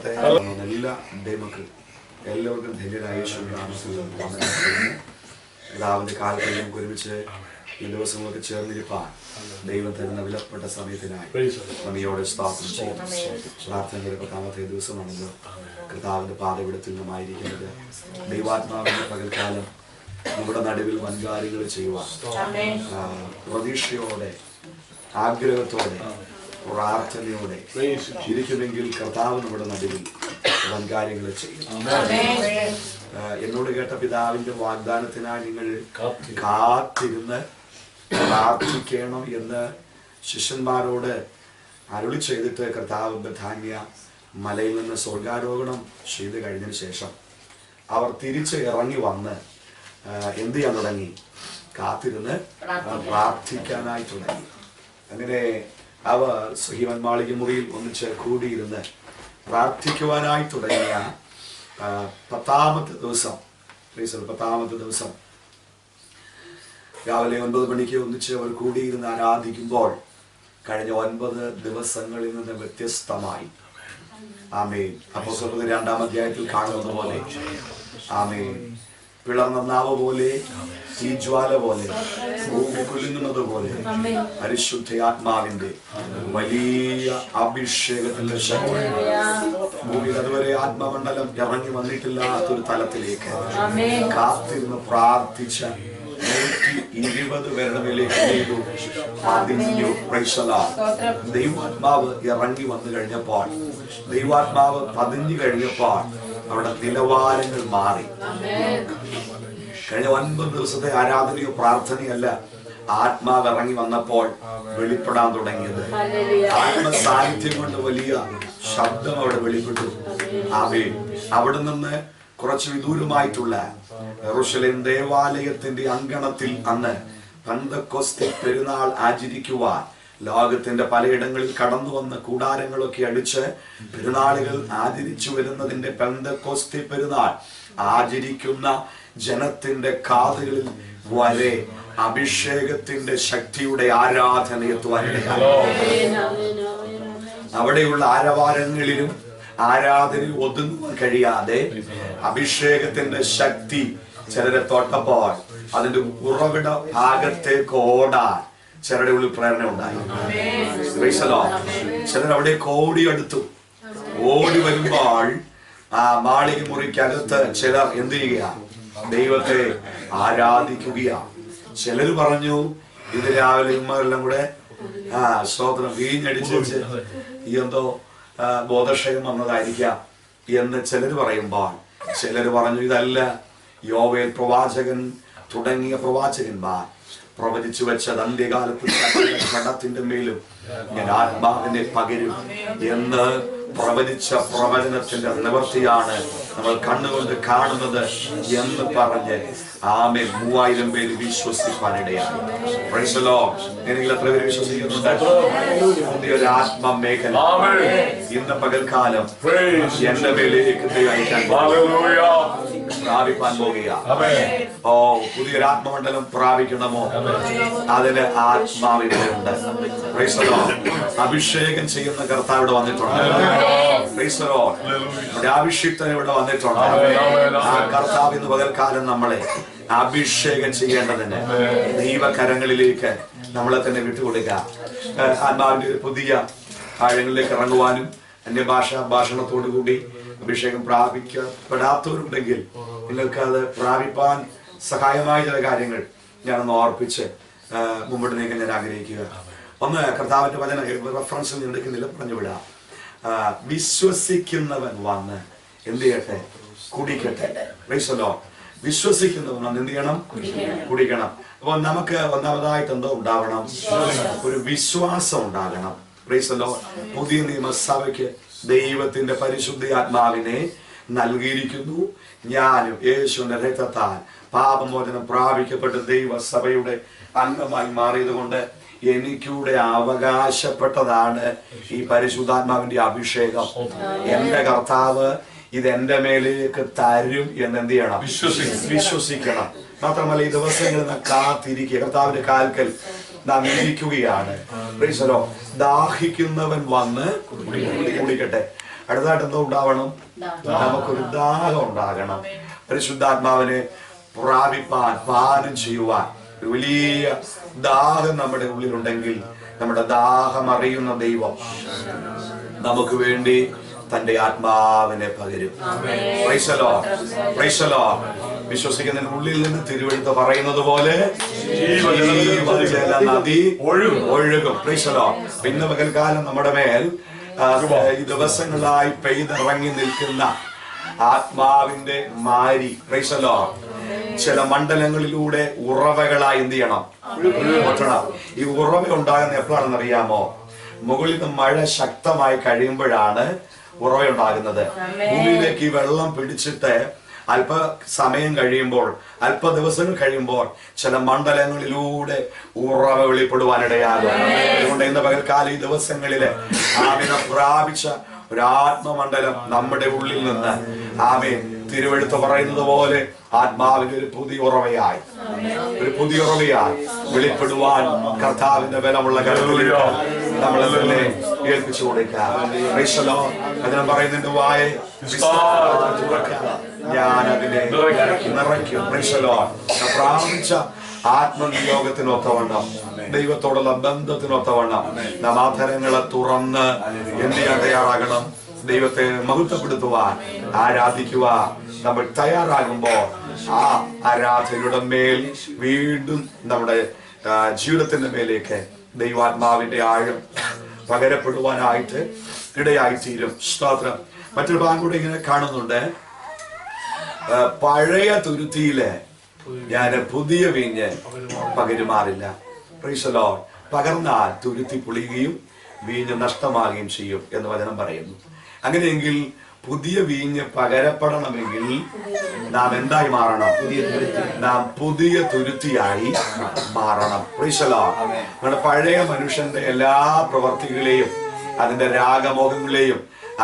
വാഴ്ത്തട്ടെ. എല്ലാ ദൈവമക്കൾ എല്ലാവർക്കും ധന്യരായ പിതാവിന്റെ കാലത്തിൽ നമുക്ക് ഒരുമിച്ച് ഈ ദിവസങ്ങളൊക്കെ ചേർന്നിരിപ്പാൻ ദൈവം തരുന്ന വിലപ്പെട്ട സമയത്തിനായി നന്ദിയോടെ സ്ഥാപനം ചെയ്യും. പ്രാർത്ഥനയുടെ 10ാമത്തെ ദിവസമാണല്ലോ കർത്താവിന്റെ പാതപിടത്തിൽ നിന്നുമായിരിക്കുന്നത്. ദൈവാത്മാവിന്റെ പകൽക്കാലം നമ്മുടെ നടുവിൽ വൻകാര്യങ്ങൾ ചെയ്യുവാൻ പ്രതീക്ഷയോടെ, ആഗ്രഹത്തോടെ, പ്രാർത്ഥനയോടെ ഇരിക്കുമെങ്കിൽ കർത്താവ് നമ്മുടെ നടുവിൽ വൻകാര്യങ്ങൾ ചെയ്യും. എന്നോട് കേട്ട പിതാവിന്റെ വാഗ്ദാനത്തിനായി നിങ്ങൾ കാത്തിരുന്ന് പ്രാർത്ഥിക്കണം എന്ന് ശിഷ്യന്മാരോട് അരുളി ചെയ്തിട്ട് കർത്താവ് ബഥാന്യ മലയിൽ നിന്ന് സ്വർഗാരോഹണം ചെയ്ത് കഴിഞ്ഞതിന് ശേഷം അവർ തിരിച്ച് ഇറങ്ങി വന്ന് എന്ത് ചെയ്യാൻ തുടങ്ങി? കാത്തിരുന്ന് പ്രാർത്ഥിക്കാനായി തുടങ്ങി. അങ്ങനെ അവർ സഹീവന്മാളിക മുറിയിൽ ഒന്നിച്ച് കൂടിയിരുന്ന് പ്രാർത്ഥിക്കുവാനായി തുടങ്ങിയ 10ാമത്തെ ദിവസം രാവിലെ 9 മണിക്ക് ഒന്നിച്ച് അവർ കൂടിയിരുന്ന് ആരാധിക്കുമ്പോൾ കഴിഞ്ഞ 9 ദിവസങ്ങളിൽ നിന്ന് വ്യത്യസ്തമായി ആമേൻ അപ്പോസ്തലരുടെ 2-ാം അധ്യായത്തിൽ കാണുന്നത് പോലെ ആമേൻ പിളർന്ന നാവ് പോലെ, തീജ്വാല പോലെ, ഭൂമി കുലുങ്ങുന്നത് പോലെ പരിശുദ്ധാത്മാവിന്റെ വലിയ അഭിഷേകത്തിന്റെ ശക്തി ഭൂമിയിൽ അതുവരെ ആത്മമണ്ഡലം ഇറങ്ങി വന്നിട്ടില്ലാത്തൊരു തലത്തിലേക്ക് കാത്തിരുന്ന് പ്രാർത്ഥിച്ച 120 പേരുടെ മേലേക്ക് ദൈവാത്മാവ് ഇറങ്ങി വന്നു കഴിഞ്ഞപ്പോൾ, ദൈവാത്മാവ് പതിഞ്ഞു കഴിഞ്ഞപ്പോൾ അവിടെ നിലവാരങ്ങൾ മാറി. കഴിഞ്ഞ 9 ദിവസത്തെ ആരാധനയോ പ്രാർത്ഥനയല്ല ആത്മാവ് ഇറങ്ങി വന്നപ്പോൾ വെളിപ്പെടാൻ തുടങ്ങിയത്. ആത്മസാന്നിധ്യം കൊണ്ട് വലിയ ശബ്ദം അവിടെ വെളിപ്പെട്ടു. അവിടെ നിന്ന് കുറച്ച് വിദൂരമായിട്ടുള്ള യെരൂശലേം ദേവാലയത്തിന്റെ അങ്കണത്തിൽ അന്ന് പെന്തക്കോസ്തെ പെരുന്നാൾ ആചരിക്കുവാൻ ലോകത്തിന്റെ പലയിടങ്ങളിൽ കടന്നു വന്ന കൂടാരങ്ങളൊക്കെ അടിച്ച് പെരുന്നാളുകൾ ആചരിച്ചു വരുന്നതിന്റെ പെന്തക്കോസ്തെ പെരുന്നാൾ ആചരിക്കുന്ന ജനത്തിന്റെ കാതുകളിൽ വരെ അഭിഷേകത്തിന്റെ ശക്തിയുടെ ആരാധനയെത്തുവാനിടയായി. അവിടെയുള്ള ആരവാരങ്ങളിലും ആരാധനയിൽ ഒതുങ്ങുവാൻ കഴിയാതെ അഭിഷേകത്തിന്റെ ശക്തി ചിലരെ തൊട്ടപ്പോൾ അതിന്റെ ഉറവിട ഭാഗത്തേക്ക് ഓടാൻ ചിലരുടെ ഉള്ളിൽ പ്രേരണ ഉണ്ടായി. ചിലർ അവിടെ ഓടിയെടുത്തു. ഓടി വരുമ്പോൾ ആ മാളിക മുറിക്കകത്ത് ചിലർ എന്ത് ചെയ്യുക? ദൈവത്തെ ആരാധിക്കുകയാണ്. ചിലര് പറഞ്ഞു ഇത് രാവിലെ ഉമ്മരെല്ലാം കൂടെ സ്തോത്രം വീഞ്ഞടിച്ച് എന്തോ ബോധക്ഷയം വന്നതായിരിക്കാം എന്ന് ചിലര് പറയുമ്പോൾ, ചിലര് പറഞ്ഞു ഇതല്ല, യോവേൽ പ്രവാചകൻ തുടങ്ങിയ പ്രവാചകന്മാർ പ്രവചിച്ചു വെച്ചത് അന്ത്യകാലത്ത് കടത്തിന്റെ മേലും ഞാൻ ആത്മാവിനെ പകരും എന്ന് പ്രവചിച്ച പ്രവചനത്തിന്റെ നിവൃത്തിയാണ് നമ്മൾ കണ്ണുകൊണ്ട് കാണുന്നത് എന്ന് പറഞ്ഞ് ആമേൻ 3000 പേര് വിശ്വസിപ്പാനിടയായി. Price the Lord. നിങ്ങൾ എത്ര പേര് വിശ്വസിക്കുന്നുണ്ട്? പുതിയൊരു ആത്മമേഖല ഇന്ന് പകൽക്കാലം എന്റെ മേലേക്ക് അയക്കാൻ പ്രാപിപ്പാൻ പോകുകയാണ്. ഓ, പുതിയൊരു ആത്മമണ്ഡലം പ്രാപിക്കണമോ? അതിന് ആത്മാവിനുണ്ട്. Price the Lord. അഭിഷേകം ചെയ്യുന്ന കർത്താവ് ഇവിടെ വന്നിട്ടുണ്ട്. Price the Lord. അഭിഷിക്തൻ ഇവിടെ വന്നിട്ടുണ്ട്. ആ കർത്താവ് ഇന്ന് പകൽക്കാലം നമ്മളെ അഭിഷേകം ചെയ്യേണ്ടതിന് ദൈവകരങ്ങളിലേക്ക് നമ്മളെ തന്നെ വിട്ടുകൊടുക്കുക. ആത്മാവിന്റെ ഒരു പുതിയ ആഴങ്ങളിലേക്ക് ഇറങ്ങുവാനും ഭാഷണത്തോടു കൂടി അഭിഷേകം പ്രാപിക്കപ്പെടാത്തവരുണ്ടെങ്കിൽ നിങ്ങൾക്ക് അത് പ്രാപിപ്പാൻ സഹായമായ ചില കാര്യങ്ങൾ ഞാനൊന്ന് ഓർപ്പിച്ച് മുമ്പോട്ട് നീക്കാൻ ഞാൻ ആഗ്രഹിക്കുക. ഒന്ന്, കർത്താവിന്റെ വചന റെഫറൻസിൽ നിന്നെടുക്കുന്നില്ല, പറഞ്ഞു വിടാം. വിശ്വസിക്കുന്നവൻ വന്ന് എന്ത് ചെയ്യട്ടെ? കുടിക്കട്ടെ. Praise the Lord. വിശ്വസിക്കുന്നവൻ വന്ന് എന്ത് ചെയ്യണം? കുടിക്കണം. അപ്പൊ നമുക്ക് ഒന്നാമതായിട്ട് എന്തോ ഉണ്ടാവണം? ഒരു വിശ്വാസം ഉണ്ടാകണം. Price the Lord. പുതിയ നിയമസഭയ്ക്ക് ദൈവത്തിന്റെ പരിശുദ്ധാത്മാവിനെ നൽകിയിരിക്കുന്നു. ഞാനും യേശുവിന്റെ രക്തത്താൽ പാപമോചനം പ്രാപിക്കപ്പെട്ട ദൈവസഭയുടെ അംഗമായി മാറിയത് കൊണ്ട് എനിക്കൂടെ അവകാശപ്പെട്ടതാണ് ഈ പരിശുദ്ധാത്മാവിന്റെ അഭിഷേകം. എന്റെ കർത്താവ് ഇത് എന്റെ മേലേക്ക് തരും എന്ന് എന്ത് ചെയ്യണം? വിശ്വസിക്കണം. മാത്രമല്ല ഈ ദിവസങ്ങളിൽ കാത്തിരിക്കുക. കർത്താവിന്റെ കാൽക്കൽ നാം ഇരിക്കുകയാണ്. ദാഹിക്കുന്നവൻ വന്ന് കുടിക്കട്ടെ. അടുത്തതായിട്ട് എന്തോ ഉണ്ടാവണം? നമുക്കൊരു ദാഹം ഉണ്ടാകണം. പരിശുദ്ധാത്മാവിനെ പ്രാപിപ്പാൻ, പാനം ചെയ്യുവാൻ ഒരു വലിയ ദാഹം നമ്മുടെ ഉള്ളിലുണ്ടെങ്കിൽ നമ്മുടെ ദാഹം അറിയുന്ന ദൈവം നമുക്ക് വേണ്ടി തന്റെ ആത്മാവിനെ പകരും. Praise the Lord, praise the Lord. വിശ്വസിക്കുന്നതിന് ഉള്ളിൽ നിന്ന് തിരുവെഴുത്ത് പറയുന്നത് പോലെ ജീവജല നദി ഒഴുകും. Praise the Lord. ഇന്ന് പകൽക്കാലം നമ്മുടെ മേൽ ഈ ദിവസങ്ങളായി പെയ്തിറങ്ങി നിൽക്കുന്ന ആത്മാവിന്റെ മാരി, പ്രൈസ് ദി ലോർഡ്, ചില മണ്ഡലങ്ങളിലൂടെ ഉറവകളായി എന്ത് ചെയ്യണം? ഒറ്റണം. ഈ ഉറവ ഉണ്ടാകുന്ന എപ്പോഴാണെന്ന് അറിയാമോ? മുകളിൽ നിന്ന് മഴ ശക്തമായി കഴിയുമ്പോഴാണ് ഉറവയുണ്ടാകുന്നത്. ഭൂമിയിലേക്ക് ഈ വെള്ളം പിടിച്ചിട്ട് അല്പ സമയം കഴിയുമ്പോൾ, അല്പ ദിവസങ്ങൾ കഴിയുമ്പോൾ ചില മണ്ഡലങ്ങളിലൂടെ ഉറവ വെളിപ്പെടുവാനിടയാകും. അതുകൊണ്ട് ഇന്ന് പകൽക്കാലം ഈ ദിവസങ്ങളില് ആമേൻ പ്രാപിച്ച ഒരാത്മമണ്ഡലം നമ്മുടെ ഉള്ളിൽ നിന്ന് ആമേൻ തിരുവെഴുത്ത് പറയുന്നത് പോലെ ആത്മാവിന്റെ ഒരു പുതിയ ഉറവയായി വെളിപ്പെടുവാൻ കർത്താവിന്റെ ബലമുള്ള കരങ്ങളിലേക്ക് നമ്മളെ തന്നെ ഏൽപ്പിച്ചു കൊടുക്കാം. അതിനെ പറയുന്നുണ്ട്, വായെ ഞാൻ അതിനെ നിറയ്ക്കും. പ്രാപിച്ച ആത്മനിയോഗത്തിനൊത്തവണ്ണം, ദൈവത്തോടുള്ള ബന്ധത്തിനൊത്തവണ്ണം നാം ആധരങ്ങളെ തുറന്ന് എന്ത് ചെയ്യാൻ തയ്യാറാകണം? ദൈവത്തെ മഹത്വപ്പെടുത്തുവാൻ, ആരാധിക്കുവാൻ നമ്മൾ തയ്യാറാകുമ്പോൾ ആ ആരാധനയുടെ മേൽ വീണ്ടും നമ്മുടെ ജീവിതത്തിന്റെ മേലേക്ക് ദൈവാത്മാവിന്റെ ആഴം പകരപ്പെടുവാനായിട്ട് ഇടയായിത്തീരും. സ്തോത്രം. മറ്റൊരു ഭാഗം കൂടെ ഇങ്ങനെ കാണുന്നുണ്ട്, പഴയ തുരുത്തിയില് ഞാൻ പുതിയ വീഞ്ഞ് പകരുമാറില്ല. Praise the Lord. പകർന്നാൽ തുരുത്തി പൊളിയുകയും വീഞ്ഞ് നഷ്ടമാകുകയും ചെയ്യും എന്ന് വചനം പറയുന്നു. അങ്ങനെയെങ്കിൽ പുതിയ വീഞ്ഞ് പകരപ്പെടണമെങ്കിൽ നാം എന്തായി മാറണം? നാം പുതിയ തുരുത്തിയായി മാറണം. Price the Lord. നമ്മുടെ പഴയ മനുഷ്യന്റെ എല്ലാ പ്രവർത്തികളെയും അതിന്റെ രാഗമോഹങ്ങളെയും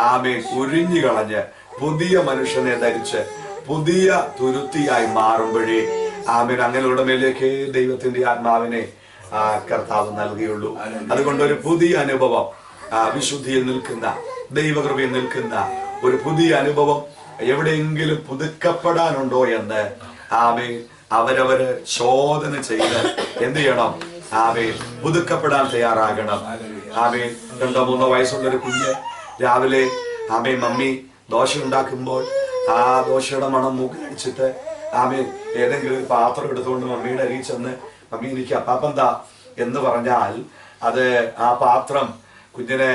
ആമേൻ ഉരിഞ്ഞു കളഞ്ഞ് പുതിയ മനുഷ്യനെ ധരിച്ച് പുതിയ തുരുത്തിയായി മാറുമ്പോഴേ ആമേൻ അങ്ങനെയുള്ള മേലേക്ക് ദൈവത്തിന്റെ ആത്മാവിനെ കർത്താവ് നൽകിയുള്ളൂ. അതുകൊണ്ട് ഒരു പുതിയ അനുഭവം, വിശുദ്ധിയിൽ നിൽക്കുന്ന, ദൈവകൃപയിൽ നിൽക്കുന്ന ഒരു പുതിയ അനുഭവം എവിടെയെങ്കിലും പുതുക്കപ്പെടാനുണ്ടോ എന്ന് ആമേൻ അവരവര് ശോധന ചെയ്ത് എന്ത് ചെയ്യണം? ആമേൻ പുതുക്കപ്പെടാൻ തയ്യാറാകണം. ആമേൻ 2-3 വയസ്സുള്ളൊരു കുഞ്ഞ് രാവിലെ ആമേൻ മമ്മി ദോശ ഉണ്ടാക്കുമ്പോൾ ആ ദോശയുടെ മണം മൂക്കിലടിച്ചിട്ട് ആമേൻ ഏതെങ്കിലും ഒരു പാത്രം എടുത്തുകൊണ്ട് മമ്മിയുടെ അരിയിൽ ചെന്ന്, മമ്മി എനിക്ക് അപ്പാപ്പന്താ എന്ന് പറഞ്ഞാൽ അത് ആ പാത്രം കുഞ്ഞിനെ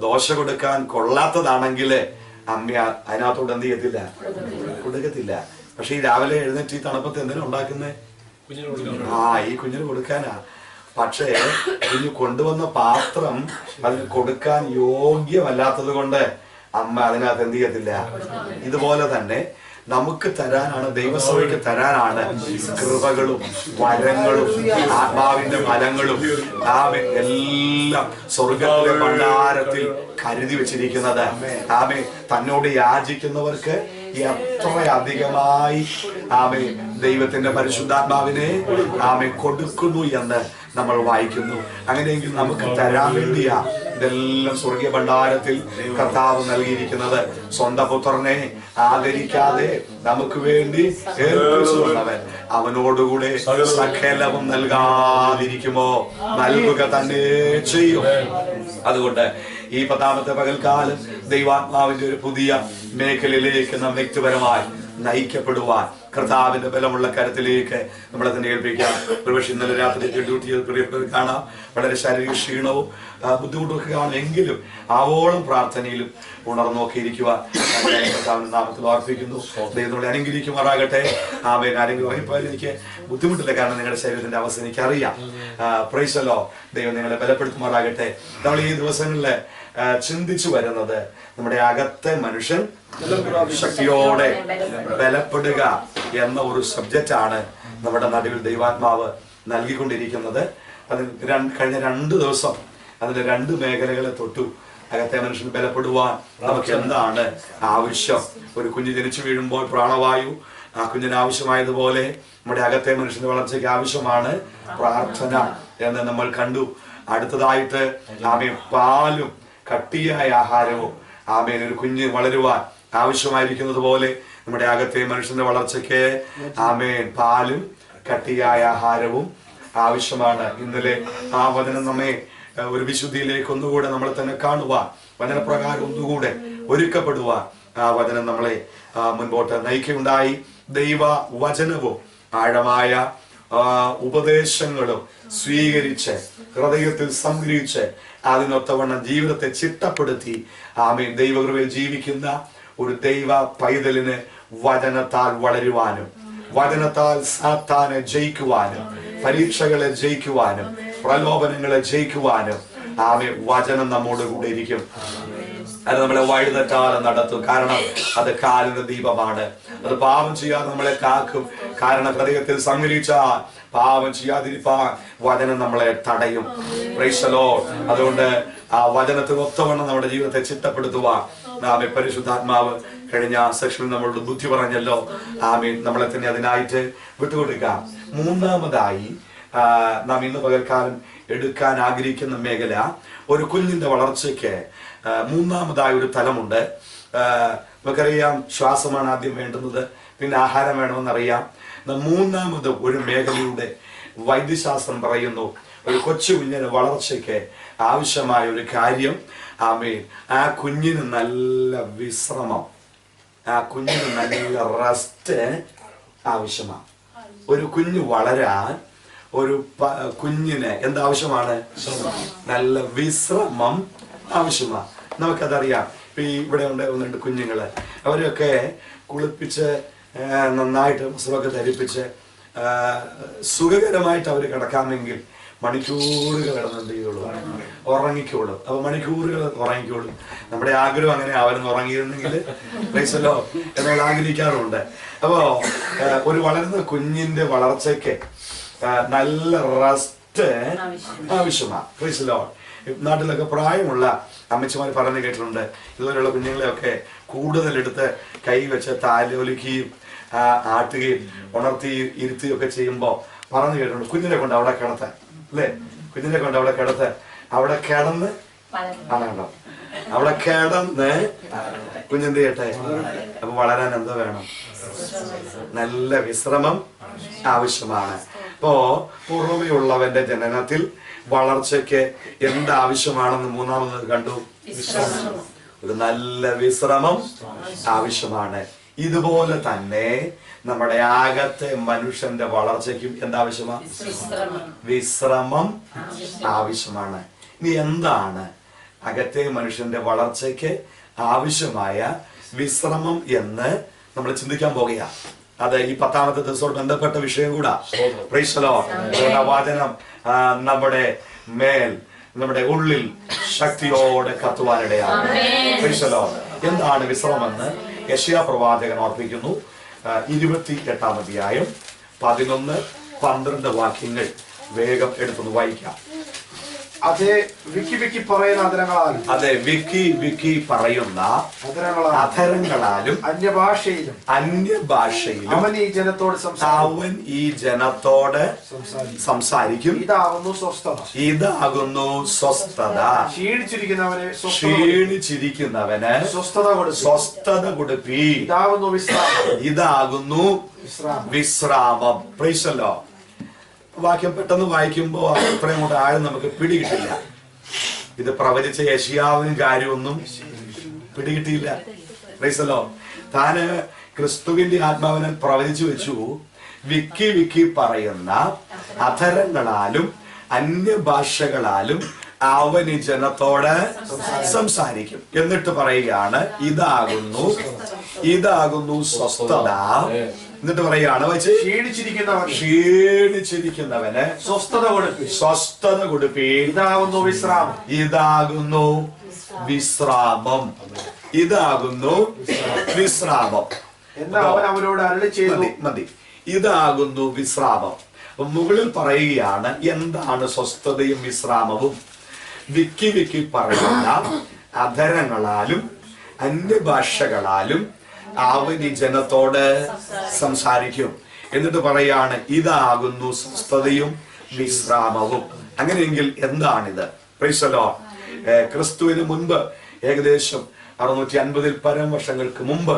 ദോശ കൊടുക്കാൻ കൊള്ളാത്തതാണെങ്കിൽ അമ്മ അതിനകത്തോട് എന്ത് ചെയ്യത്തില്ല? കൊടുക്കത്തില്ല. പക്ഷെ ഈ രാവിലെ എഴുന്നേറ്റ് ഈ തണുപ്പത്ത് എന്തിനാ ഉണ്ടാക്കുന്നേ? ഈ കുഞ്ഞിന് കൊടുക്കാനാ. പക്ഷേ കുഞ്ഞ് കൊണ്ടുവന്ന പാത്രം അതിന് കൊടുക്കാൻ യോഗ്യമല്ലാത്തത് കൊണ്ട് അമ്മ അതിനകത്ത് എന്ത് ചെയ്യത്തില്ല. ഇതുപോലെ തന്നെ നമുക്ക് തരാനാണ്, ദൈവസഭയ്ക്ക് തരാനാണ് കൃപകളും വരങ്ങളും ആത്മാവിന്റെ ഫലങ്ങളും ആമേൻ എല്ലാം സ്വർഗത്തിലെ ഭണ്ഡാരത്തിൽ കരുതി വെച്ചിരിക്കുന്നത്. ആമേൻ തന്നോട് യാചിക്കുന്നവർക്ക് എത്ര അധികമായി ആമേൻ ദൈവത്തിന്റെ പരിശുദ്ധാത്മാവിനെ ആമേൻ കൊടുക്കുന്നു എന്ന് നമ്മൾ വായിക്കുന്നു. അങ്ങനെയെങ്കിൽ നമുക്ക് തരാൻ വേണ്ടിയാ ഇതെല്ലാം സ്വർഗീയ ഭണ്ഡാരത്തിൽ കർത്താവ് നൽകിയിരിക്കുന്നത്. സ്വന്തം പുത്രനെ ആദരിക്കാതെ നമുക്ക് വേണ്ടി ഏൽപ്പിച്ചുള്ളവൻ അവനോടുകൂടെ സകലവും നൽകാതിരിക്കുമോ? നൽകുക തന്നെ ചെയ്യും. അതുകൊണ്ട് ഈ 10ാമത്തെ പകൽക്കാലം ദൈവാത്മാവിന്റെ ഒരു പുതിയ മേഖലയിലേക്ക് നാം വ്യക്തിപരമായി നയിക്കപ്പെടുവാൻ കർത്താവിന്റെ ബലമുള്ള കരത്തിലേക്ക് നമ്മളെ തന്നെ ഏൽപ്പിക്കാം. ഒരുപക്ഷെ ഇന്നലെ രാത്രി ഡ്യൂട്ടി ചെയ്ത് കാണാം, വളരെ ശാരീരിക ക്ഷീണവും ബുദ്ധിമുട്ടൊക്കെ കാണും. എങ്കിലും ആവോളം പ്രാർത്ഥനയിലും ഉണർന്നൊക്കെ ഇരിക്കുവാൻ കർത്താവിന്റെ നാമത്തിൽ ഓർപ്പിക്കുന്നു. ദൈവത്തോടെ അനുഗ്രഹിക്കുമാറാകട്ടെ. ആമേൻ. ആരെങ്കിലും ഉറങ്ങിപ്പോയാൽ എനിക്ക് ബുദ്ധിമുട്ടില്ല, കാരണം നിങ്ങളുടെ ശരീരത്തിന്റെ അവസ്ഥ എനിക്കറിയാം. Price the Lord. ദൈവം നിങ്ങളെ ബലപ്പെടുത്തുമാറാകട്ടെ. നമ്മൾ ഈ ദിവസങ്ങളിൽ ചിന്തിച്ചു വരുന്നത് നമ്മുടെ അകത്തെ മനുഷ്യൻ ശക്തിയോടെ ബലപ്പെടുക എന്ന ഒരു സബ്ജക്റ്റാണ് നമ്മുടെ നടുവിൽ ദൈവാത്മാവ് നൽകിക്കൊണ്ടിരിക്കുന്നത്. അതിൽ കഴിഞ്ഞ 2 ദിവസം അതിന്റെ 2 മേഖലകളെ തൊട്ടു. അകത്തെ മനുഷ്യൻ ബലപ്പെടുവാൻ നമുക്ക് എന്താണ് ആവശ്യം? ഒരു കുഞ്ഞ് ജനിച്ചു വീഴുമ്പോൾ പ്രാണവായു ആ കുഞ്ഞിന് ആവശ്യമായതുപോലെ നമ്മുടെ അകത്തെ മനുഷ്യന്റെ വളർച്ചയ്ക്ക് ആവശ്യമാണ് പ്രാർത്ഥന എന്ന് നമ്മൾ കണ്ടു. അടുത്തതായിട്ട് ആമേൻ പാലും കട്ടിയായ ആഹാരവും ആമേൻ. ഒരു കുഞ്ഞ് വളരുവാൻ ആവശ്യമായിരിക്കുന്നത് പോലെ നമ്മുടെ അകത്തെ മനുഷ്യന്റെ വളർച്ചയ്ക്ക് ആമേൻ പാലും കട്ടിയായ ആഹാരവും ആവശ്യമാണ്. ഇന്നലെ ആ വചനം നമ്മെ ഒരു വിശുദ്ധിയിലേക്ക് ഒന്നുകൂടെ നമ്മളെ തന്നെ കാണുവാൻ, വചനപ്രകാരം ഒന്നുകൂടെ ഒരുക്കപ്പെടുവാൻ ആ വചനം നമ്മളെ മുൻപോട്ട് നയിക്കുകയുണ്ടായി. ദൈവ വചനവും ആഴമായ ഉപദേശങ്ങളും സ്വീകരിച്ച് ഹൃദയത്തിൽ സംഗ്രഹിച്ച് അതിനൊത്തവണ്ണം ജീവിതത്തെ ചിട്ടപ്പെടുത്തി ആമേൻ ദൈവകൃപയിൽ ജീവിക്കുന്ന ഒരു ദൈവ പൈതലിന് വചനത്താൽ വളരുവാനും, വചനത്താൽ സാത്താനെ ജയിക്കുവാനും, പരീക്ഷകളെ ജയിക്കുവാനും, പ്രലോഭനങ്ങളെ ജയിക്കുവാനും ആമേൻ വചനം നമ്മോട് കൂടെ ഇരിക്കും. അത് നമ്മളെ വഴിതെറ്റാതെ നടത്തും. കാരണം അത് കാലിന് ദീപമാണ്. അത് പാപം ചെയ്യാതെ നമ്മളെ കാക്കും. കാരണം ഹൃദയത്തിൽ സംഗ്രഹിച്ചാൽ പാപം ചെയ്യാതിരിപ്പാൻ വചനം നമ്മളെ തടയും. Price the Lord. അതുകൊണ്ട് ആ വചനത്തിന് ഒത്തവണ്ണം നമ്മുടെ ജീവിതത്തെ ചിട്ടപ്പെടുത്തുവാൻ ആമേൻ പരിശുദ്ധാത്മാവ് കഴിഞ്ഞ സെക്ഷനിൽ നമ്മളോട് ബുദ്ധി പറഞ്ഞല്ലോ. ആമേൻ നമ്മളെ തന്നെ അതിനായിട്ട് വിട്ടുകൊടുക്കാം. മൂന്നാമതായി നാം ഇന്ന് പകൽക്കാലം എടുക്കാൻ ആഗ്രഹിക്കുന്ന മേഖല, ഒരു കുഞ്ഞിന്റെ വളർച്ചയ്ക്ക് മൂന്നാമതായ ഒരു തലമുണ്ട്. നമുക്കറിയാം ശ്വാസമാണ് ആദ്യം വേണ്ടുന്നത്, പിന്നെ ആഹാരം വേണമെന്നറിയാം. മൂന്നാമത് ഒരു മേഖലയുടെ വൈദ്യശാസ്ത്രം പറയുന്നു, ഒരു കൊച്ചു കുഞ്ഞിന്റെ വളർച്ചയ്ക്ക് ആവശ്യമായ ഒരു കാര്യം ആമേൻ ആ കുഞ്ഞിന് നല്ല വിശ്രമം, ആ കുഞ്ഞിന് നല്ല റെസ്റ്റ് ആവശ്യമാണ്. ഒരു കുഞ്ഞ് വളരാൻ ഒരു കുഞ്ഞിന് എന്താവശ്യമാണ്? നല്ല വിശ്രമം ആവശ്യമാണ്. നമുക്കതറിയാം. ഇപ്പൊ ഇവിടെ ഉണ്ട് ഒന്ന് രണ്ട് കുഞ്ഞുങ്ങള്, അവരൊക്കെ കുളിപ്പിച്ച് നന്നായിട്ട് വസ്ത്രമൊക്കെ ധരിപ്പിച്ച് സുഖകരമായിട്ട് അവർ കിടക്കാമെങ്കിൽ മണിക്കൂറുകൾ കിടന്നെന്ത് ചെയ്തോളൂ, ഉറങ്ങിക്കോളും. അപ്പൊ മണിക്കൂറുകൾ ഉറങ്ങിക്കോളും. നമ്മുടെ ആഗ്രഹം അങ്ങനെ അവരെന്ന് ഉറങ്ങിയിരുന്നെങ്കിൽ പ്രൈസല്ലോ എന്നുള്ള ആഗ്രഹിക്കാറുണ്ട്. അപ്പോ ഒരു വളരുന്ന കുഞ്ഞിന്റെ വളർച്ചയ്ക്ക് നല്ല റെസ്റ്റ് ആവശ്യമാണ്. പ്രൈസല്ലോ. നാട്ടിലൊക്കെ പ്രായമുള്ള അമ്മച്ചിമാർ പറഞ്ഞു കേട്ടിട്ടുണ്ട്, ഇതുപോലെയുള്ള കുഞ്ഞുങ്ങളെയൊക്കെ കൂടുതൽ എടുത്ത് കൈവച്ച് താലോലിക്കുകയും ആട്ടുകയും ഉണർത്തി ഇരുത്തുകയും ഒക്കെ ചെയ്യുമ്പോൾ പറഞ്ഞു കേട്ടിട്ടുണ്ട്, കുഞ്ഞിനെ കൊണ്ട് അവിടെ കിടത്താൻ, അല്ലേ? കുഞ്ഞിനെ കൊണ്ട് അവിടെ കിടത്താൻ, അവിടെ കിടന്ന് ആണോ, അവിടെ കിടന്ന് കുഞ്ഞെന്ത് ചെയ്യട്ടെ? അപ്പൊ വളരാൻ എന്താ വേണം? നല്ല വിശ്രമം ആവശ്യമാണ്. അപ്പോ പൂർവ്വമുള്ളവന്റെ ജനനത്തിൽ വളർച്ചയ്ക്ക് എന്താവശ്യമാണെന്ന് മൂന്നാമത് കണ്ടു. ഒരു നല്ല വിശ്രമം ആവശ്യമാണ്. ഇതുപോലെ തന്നെ നമ്മുടെ അകത്തെ മനുഷ്യന്റെ വളർച്ചയ്ക്കും എന്താവശ്യമാണ്? വിശ്രമം ആവശ്യമാണ്. ഇനി എന്താണ് അകത്തെ മനുഷ്യന്റെ വളർച്ചയ്ക്ക് ആവശ്യമായ വിശ്രമം എന്ന് നമ്മൾ ചിന്തിക്കാൻ പോകുക. അത് ഈ 10ാമത്തെ ദിവസത്തോട് ബന്ധപ്പെട്ട വിഷയം കൂടാ. Price the Lord. വചനം നമ്മുടെ മേൽ, നമ്മുടെ ഉള്ളിൽ ശക്തിയോടെ കത്തുവാനിടയാണ്. Price the Lord. എന്താണ് വിശ്രമെന്ന് യെശയ്യാ പ്രവാചകൻ ഓർപ്പിക്കുന്നു. 28-ാം അധ്യായം 11-12 വാക്യങ്ങൾ വേഗം എടുത്തൊന്ന് വായിക്കാം. അതെ വിക്കി വിക്കി പറയുന്ന അധരങ്ങളാലും, അതെ വിക്കി വിക്കി പറയുന്ന അധരങ്ങളാലും അന്യഭാഷയിലും അവൻ ഈ ജനത്തോട് സംസാരിക്കും. ഇതാകുന്നു സ്വസ്ഥത. ഇതാകുന്നു സ്വസ്ഥത. ക്ഷീണിച്ചിരിക്കുന്നവന് സ്വസ്ഥത കൊടുപ്പി. ഇതാകുന്നു വിശ്രാമം. Price the Lord. വാക്യം പെട്ടെന്ന് വായിക്കുമ്പോൾ അത്രയും കൊണ്ട് ആരും നമുക്ക് പിടികിട്ടില്ല. ഇത് പ്രവചിച്ച യെശയ്യാവിനും കാര്യമൊന്നും പിടികിട്ടിയില്ല. Price the Lord. താന് ക്രിസ്തുവിന്റെ ആത്മാവിനെ പ്രവചിച്ചു വെച്ചു, വിക്കി വിക്കി പറയുന്ന അധരങ്ങളാലും അന്യഭാഷകളാലും അവൻ ഈ ജനത്തോട് സംസാരിക്കും. എന്നിട്ട് പറയുകയാണ്, ഇതാകുന്നു സ്വസ്ഥത. എന്നിട്ട് പറയുകയാണ്, ക്ഷീണിച്ചിരിക്കുന്നവന് സ്വസ്ഥത കൊടുപ്പി. ഇതാകുന്നു വിശ്രാമം. അവരോട് അരുളി ചെയ്തു. മതി. ഇതാകുന്നു വിശ്രാമം. മുകളിൽ പറയുകയാണ് എന്താണ് സ്വസ്ഥതയും വിശ്രാമവും. വിക്കി വിക്കി പറയുന്ന അധരങ്ങളാലും അന്യഭാഷകളാലും അവൻ ഈ ജനത്തോട് സംസാരിക്കും. എന്നിട്ട് പറയാണ്, ഇതാകുന്നു സ്വസ്ഥതയും വിശ്രാമവും. അങ്ങനെയെങ്കിൽ എന്താണിത്? Price the Lord. ക്രിസ്തുവിന് മുൻപ് ഏകദേശം 650 പരം വർഷങ്ങൾക്ക് മുമ്പ്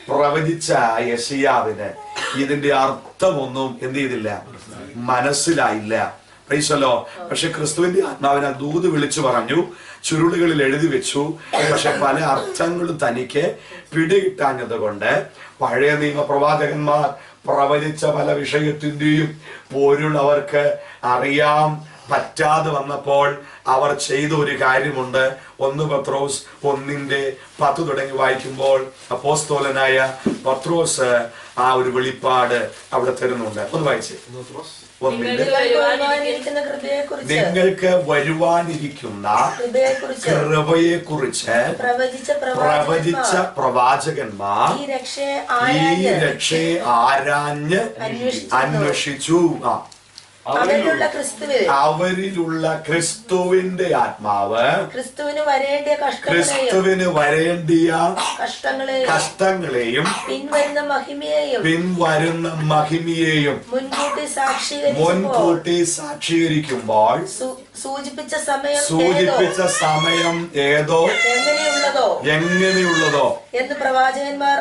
പ്രവചിച്ച യെശയ്യാവിന് ഇതിന്റെ അർത്ഥമൊന്നും എന്ത് ചെയ്തില്ല, മനസ്സിലായില്ല. പ്രൈസലോ. പക്ഷെ ക്രിസ്തുവിന്റെ ആത്മാവിനെ ദൂത് വിളിച്ചു പറഞ്ഞു, ചുരുളുകളിൽ എഴുതി വെച്ചു. പക്ഷെ പല അർത്ഥങ്ങളും തനിക്ക് പിടികിട്ടാഞ്ഞത് കൊണ്ട് പഴയ നിയമ പ്രവാചകന്മാർ പ്രവചിച്ച പല വിഷയത്തിന്റെയും പൊരുൾ അവർക്ക് അറിയാൻ പറ്റാതെ വന്നപ്പോൾ അവർ ചെയ്ത ഒരു കാര്യമുണ്ട്. 1 പത്രോസ് 1:10 തുടങ്ങി വായിക്കുമ്പോൾ അപ്പോസ്തലനായ പത്രോസ് ആ ഒരു വെളിപ്പാട് അവിടെ തരുന്നുണ്ട്. ഒന്ന് വായിച്ചേ. നിങ്ങൾക്ക് വരുവാനിരിക്കുന്ന കൃപയെ കുറിച്ച് പ്രവചിച്ച പ്രവാചകന്മാർ ഈ രക്ഷയെ ആരാഞ്ഞ് അന്വേഷിച്ചു. അവരിലുള്ള ക്രിസ്തുവിന്റെ ആത്മാവ് ക്രിസ്തുവിന് വരേണ്ടിയ കഷ്ടങ്ങളെയും പിൻവരുന്ന മഹിമയെയും മുൻകൂട്ടി സാക്ഷീകരിക്കുമ്പോൾ സൂചിപ്പിച്ച സമയം ഏതോ എങ്ങനെയുള്ളതോ എന്ന് പ്രവാചകന്മാർ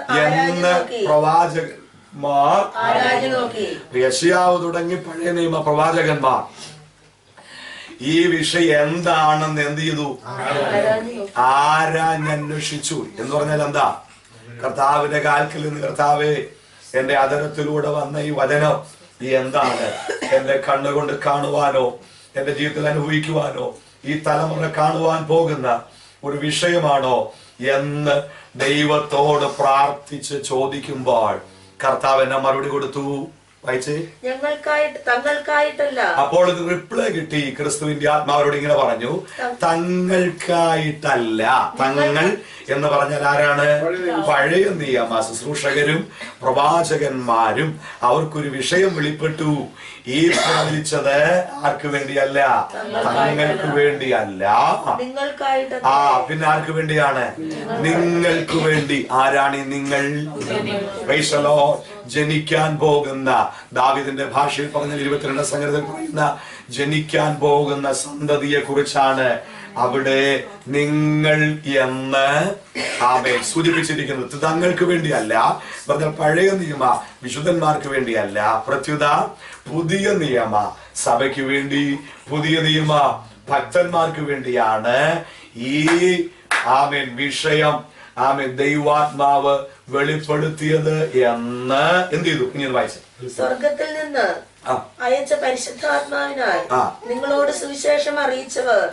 യെശയ്യാവ് തുടങ്ങി പഴയ നിയമ പ്രവാചകന്മാർ ഈ വിഷയം എന്താണെന്ന് എന്ത് ചെയ്തു, ആരാഞ്ഞന്വേഷിച്ചു. എന്ന് പറഞ്ഞാൽ എന്താ? കർത്താവിന്റെ കാൽക്കൽ നിന്ന്, കർത്താവേ, എന്റെ അധരത്തിലൂടെ വന്ന ഈ വചനം എന്താണ്? എന്റെ കണ്ണുകൊണ്ട് കാണുവാനോ എന്റെ ജീവിതത്തിൽ അനുഭവിക്കുവാനോ ഈ തലമുറ കാണുവാൻ പോകുന്ന ഒരു വിഷയമാണോ എന്ന് ദൈവത്തോട് പ്രാർത്ഥിച്ച് ചോദിക്കുമ്പോൾ കർത്താവ് എന്നെ മറുപടി കൊടുത്തു. വായിച്ചേ. തങ്ങൾക്കായിട്ടല്ല. അപ്പോൾ ഇത് റിപ്ലൈ കിട്ടി. ക്രിസ്തുവിന്റെ ആത്മാവരോട് ഇങ്ങനെ പറഞ്ഞു, തങ്ങൾക്കായിട്ടല്ല. തങ്ങൾ എന്ന് പറഞ്ഞാൽ ആരാണ്? പഴയ നിയമ ശുശ്രൂഷകരും പ്രവാചകന്മാരും. അവർക്കൊരു വിഷയം വെളിപ്പെട്ടു. ഈ പ്രവചിച്ചത് ആർക്ക് വേണ്ടിയല്ല? തങ്ങൾക്ക് വേണ്ടിയല്ല. പിന്നെ ആർക്ക് വേണ്ടിയാണ്? നിങ്ങൾക്ക് വേണ്ടി. ആരാണ് ഈ നിങ്ങൾ? പ്രൈസലോ. ജനിക്കാൻ പോകുന്ന, ദാവീദിന്റെ ഭാഷയിൽ പറഞ്ഞ 22 സംഗീതത്തിൽ പറയുന്ന ജനിക്കാൻ പോകുന്ന സന്തതിയെ കുറിച്ചാണ് അവിടെ നിങ്ങൾ എന്ന് ആമേൻ സൂചിപ്പിച്ചിരിക്കുന്നത്. തങ്ങൾക്ക് വേണ്ടിയല്ല. പറഞ്ഞാൽ പഴയ നിയമ വിശുദ്ധന്മാർക്ക് വേണ്ടിയല്ല, പ്രത്യുത പുതിയ നിയമ സഭയ്ക്ക് വേണ്ടി, പുതിയ നിയമ ഭക്തന്മാർക്ക് വേണ്ടിയാണ് ഈ ആമേൻ വിഷയം ആമേൻ ദൈവാത്മാവ് വെളിപ്പെടുത്തിയത് എന്ന് എന്ത് ചെയ്തു? ഇങ്ങനെ വായിച്ചു. സ്വർഗത്തിൽ നിന്ന് അയച്ച പരിശുദ്ധാത്മാവിനാൽ നിങ്ങളോട് സുവിശേഷം അറിയിച്ചവർ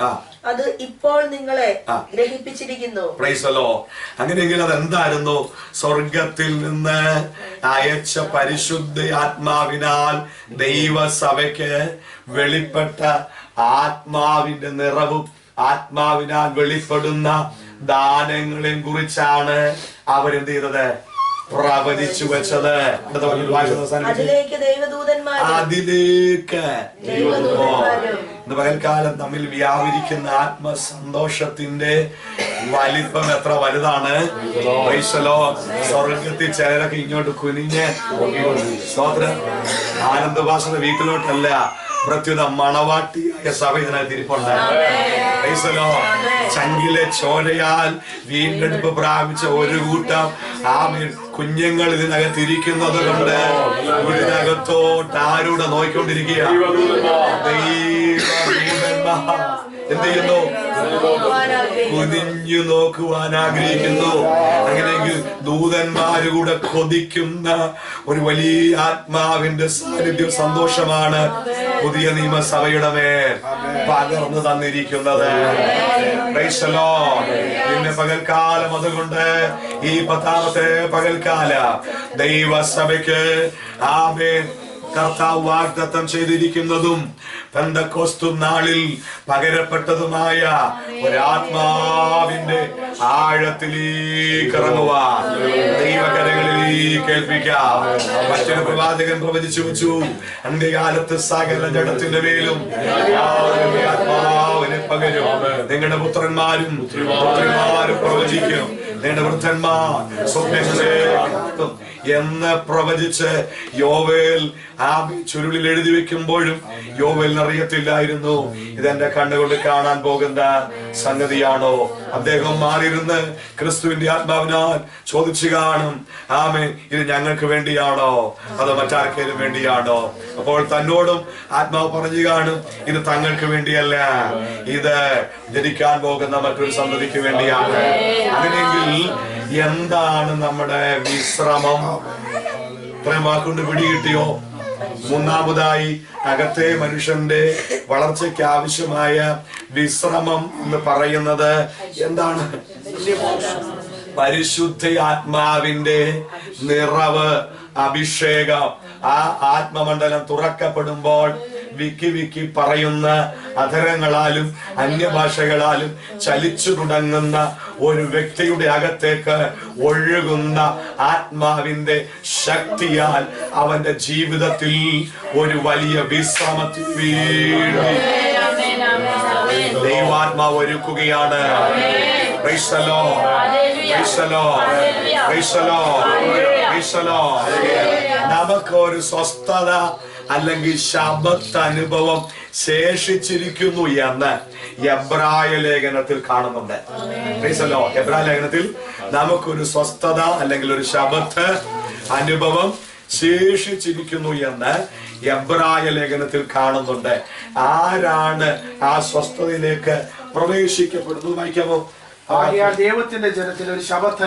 അത് ഇപ്പോൾ നിങ്ങളെ ഗ്രഹിപ്പിച്ചിരിക്കുന്നു. അങ്ങനെയെങ്കിൽ അതെന്തായിരുന്നു? സ്വർഗത്തിൽ നിന്ന് അയച്ച പരിശുദ്ധ ആത്മാവിനാൽ ദൈവസഭയ്ക്ക് വെളിപ്പെട്ട ആത്മാവിന്റെ നിറവും ആത്മാവിനാൽ വെളിപ്പെടുന്ന ദാനങ്ങളെ കുറിച്ചാണ് അവരെന്ത് ചെയ്തത്? പ്രവചിച്ചു വെച്ചത്. അതിലേക്ക് ഇന്ന് പകൽക്കാലം തമ്മിൽ വ്യാപരിക്കുന്ന ആത്മസന്തോഷത്തിന്റെ വലിപ്പം എത്ര വലുതാണ്! സ്വർഗത്തിൽ ചിലരൊക്കെ ഇങ്ങോട്ട് കുനിഞ്ഞ് സ്തോത്രം ആനന്ദഭാഷയുടെ വീട്ടിലോട്ടല്ല, പ്രത്യുത മണവാട്ടിയായ സഭ ഇതിനകത്ത് ഇരിപ്പുണ്ട്. ചങ്കിലെ ചോരയാൽ വീണ്ടെടുപ്പ് പ്രാപിച്ച ഒരു കൂട്ടം കുഞ്ഞുങ്ങൾ ഇതിനകത്ത് ഇരിക്കുന്നത് കൊണ്ട് ഇതിനകത്തോട്ട് ആരൂടെ നോക്കിക്കൊണ്ടിരിക്കുക. എന്ത് ചെയ്യുന്നു? കുനിഞ്ഞു നോക്കുവാൻ ആഗ്രഹിക്കുന്നു. അങ്ങനെയെങ്കിൽ ദൂതന്മാരുകൂടെ കൊതിക്കുന്ന ഒരു വലിയ ആത്മാവിന്റെ സാന്നിധ്യം, സന്തോഷമാണ് പുതിയ നിയമസഭയുടെ മേൽ പകർന്നു തന്നിരിക്കുന്നത്. പിന്നെ പകൽക്കാലം അതുകൊണ്ട് ഈ 10ാമത്തെ പകൽക്കാല ദൈവസഭയ്ക്ക് ആമേൻ കർത്താവ് വാഗ്ദത്തം ചെയ്തിരിക്കുന്നതും പെന്തക്കോസ്തു നാളിൽ പകരപ്പെട്ടതുമായ ഒരാത്മാവിന്റെ ആഴത്തിലേക്ക് ഇറങ്ങുവാൻ ദൈവകരങ്ങളിലേക്ക് കേൾപ്പിക്കാം. മറ്റൊരു പ്രവാചകൻ പ്രവചിച്ചു വെച്ചു, അന്ത്യകാലത്ത് സകല ജഡത്തിന്റെ മേലും ആത്മാവിനെ പകരും. നിങ്ങളുടെ പുത്രന്മാരും പുത്രിമാരും പ്രവചിക്കും. നിങ്ങളുടെ വൃദ്ധന്മാർ സ്വപ്നങ്ങളെ എന്ന് പ്രവചിച്ച് യോവേൽ ആ ചുരുളിൽ എഴുതി വെക്കുമ്പോഴും യോവേലിന് അറിയത്തില്ലായിരുന്നു ഇതെന്റെ കണ്ണുകൊണ്ട് കാണാൻ പോകുന്ന സംഗതിയാണോ. അദ്ദേഹം മാറിയിരുന്ന് ക്രിസ്തുവിന്റെ ആത്മാവിനാൽ ചോദിച്ചു കാണും, ആമേൻ, ഇത് ഞങ്ങൾക്ക് വേണ്ടിയാണോ അതോ മറ്റാർക്കേലും വേണ്ടിയാണോ? അപ്പോൾ തന്നോടും ആത്മാവ് പറഞ്ഞു കാണും, ഇത് തങ്ങൾക്ക് വേണ്ടിയല്ല, ഇത് ജനിക്കാൻ പോകുന്ന മറ്റൊരു സന്തതിക്ക് വേണ്ടിയാണ്. അങ്ങനെയെങ്കിൽ എന്താണ് നമ്മുടെ വിശ്രമം? ഇത്രയും വാക്കുകൊണ്ട് പിടികിട്ടിയോ? മൂന്നാമതായി അകത്തെ മനുഷ്യന്റെ വളർച്ചയ്ക്ക് ആവശ്യമായ വിശ്രമം എന്ന് പറയുന്നത് എന്താണ്? പരിശുദ്ധ ആത്മാവിന്റെ നിറവ്, അഭിഷേകം. ആ ആത്മമണ്ഡലം തുറക്കപ്പെടുമ്പോൾ വിക്കി വിക്കി പറയുന്ന അധരങ്ങളാലും അന്യഭാഷകളാലും ചലിച്ചു തുടങ്ങുന്ന ഒരു വ്യക്തിയുടെ അകത്തേക്ക് ഒഴുകുന്ന ആത്മാവിന്റെ ശക്തിയാൽ അവന്റെ ജീവിതത്തിൽ ഒരു വലിയ വിശ്രമത്തിൽ വീഴി ദൈവാത്മാവ് ഒരുക്കുകയാണ്. Praise the Lord. Praise the Lord. Praise the Lord. Praise the Lord. നമുക്ക് ഒരു സ്വസ്ഥത അല്ലെങ്കിൽ ശബ്ദ അനുഭവം ശേഷിച്ചിരിക്കുന്നു എന്ന് എബ്രായ ലേഖനത്തിൽ കാണുന്നുണ്ട്. Praise the Lord. എബ്രായ ലേഖനത്തിൽ നമുക്കൊരു സ്വസ്ഥത അല്ലെങ്കിൽ ഒരു ശബ്ദ അനുഭവം ശേഷിച്ചിരിക്കുന്നു എന്ന് എബ്രായ ലേഖനത്തിൽ കാണുന്നുണ്ട്. ആരാണ് ആ സ്വസ്ഥതയിലേക്ക് പ്രവേശിക്കപ്പെടുന്നത്? വായിക്കാമോ? ആകയാൽ ദൈവത്തിന്റെ ജനത്തിന് ഒരു ശബത്ത്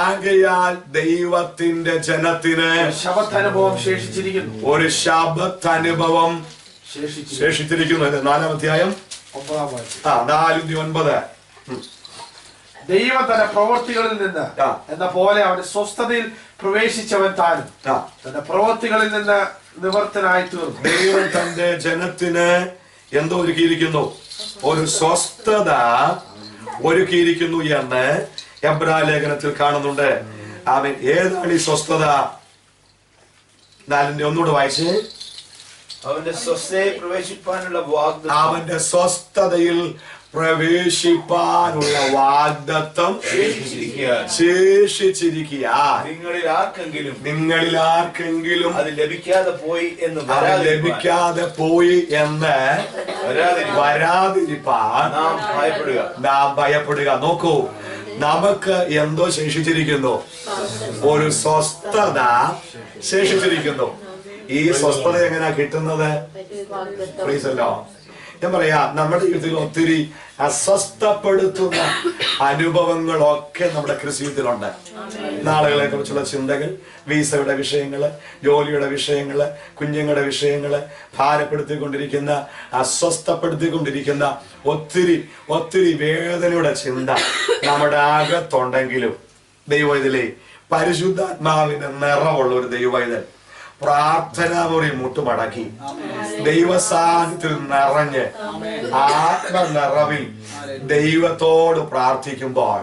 ആകയാൽ ദൈവത്തിന്റെ ജനത്തിന് ശബത്ത് അനുഭവം ശേഷിച്ചിരിക്കുന്നു. ഒരു ശബത്ത് അനുഭവം ശേഷിച്ചിരിക്കുന്നു. 4-ാം അധ്യായം 4:9. ദൈവം തന്റെ പ്രവൃത്തികളിൽ നിന്ന് എന്ന പോലെ അവന്റെ സ്വസ്ഥതയിൽ പ്രവേശിച്ചവൻ താനും തന്റെ പ്രവൃത്തികളിൽ നിന്ന് നിവർത്തനായി തീർന്നു. ദൈവം തന്റെ ജനത്തിന് എന്തോ ഒരുക്കിയിരിക്കുന്നു? ഒരു സ്വസ്ഥത ഒരുക്കിയിരിക്കുന്നു എന്ന് എബ്രായ ലേഖനത്തിൽ കാണുന്നുണ്ട്. അവൻ ഏതാണ് ഈ സ്വസ്ഥത? 4-ന്റെ ഒന്നുകൂടെ വായിച്ച്. അവന്റെ സ്വസ്ഥതയിൽ പ്രവേശിപ്പാനുള്ള വാഗ്ദത്തം, അവന്റെ സ്വസ്ഥതയിൽ പ്രവേശിപ്പാനുള്ള വാഗ്ദത്തം ശേഷിച്ചിരിക്കുകയാൽ നിങ്ങളിൽ ആർക്കെങ്കിലും അത് ലഭിക്കാതെ പോയി എന്ന് വരാതിരിപ്പാൻ നാം ഭയപ്പെടുക. നോക്കൂ, നമുക്ക് എന്തോ ശേഷിച്ചിരിക്കുന്നു? ഒരു സ്വസ്ഥത ശേഷിച്ചിരിക്കുന്നു. ഈ സ്വസ്ഥത എങ്ങനെയാ കിട്ടുന്നത്? ഞാൻ പറയാ, നമ്മുടെ ജീവിതത്തിൽ ഒത്തിരി അസ്വസ്ഥപ്പെടുത്തുന്ന അനുഭവങ്ങളൊക്കെ നമ്മുടെ ക്രിസ്തുവിലുണ്ട്. നാളുകളെ കുറിച്ചുള്ള ചിന്തകൾ, വീസയുടെ വിഷയങ്ങള്, ജോലിയുടെ വിഷയങ്ങള്, കുഞ്ഞുങ്ങളുടെ വിഷയങ്ങള്, ഭാരപ്പെടുത്തിക്കൊണ്ടിരിക്കുന്ന, അസ്വസ്ഥപ്പെടുത്തിക്കൊണ്ടിരിക്കുന്ന ഒത്തിരി ഒത്തിരി വേദനയുടെ ചിന്ത നമ്മുടെ അകത്തുണ്ടെങ്കിലും ദൈവവൈതലേ, പരിശുദ്ധാത്മാവിന്റെ നിറവുള്ള ഒരു ദൈവവൈതൽ പ്രാർത്ഥനാമുറി മുട്ടുമടക്കി ദൈവസാന്നിധ്യത്തിൽ നിറഞ്ഞ് ആത്മനിറവിൽ ദൈവത്തോട് പ്രാർത്ഥിക്കുമ്പോൾ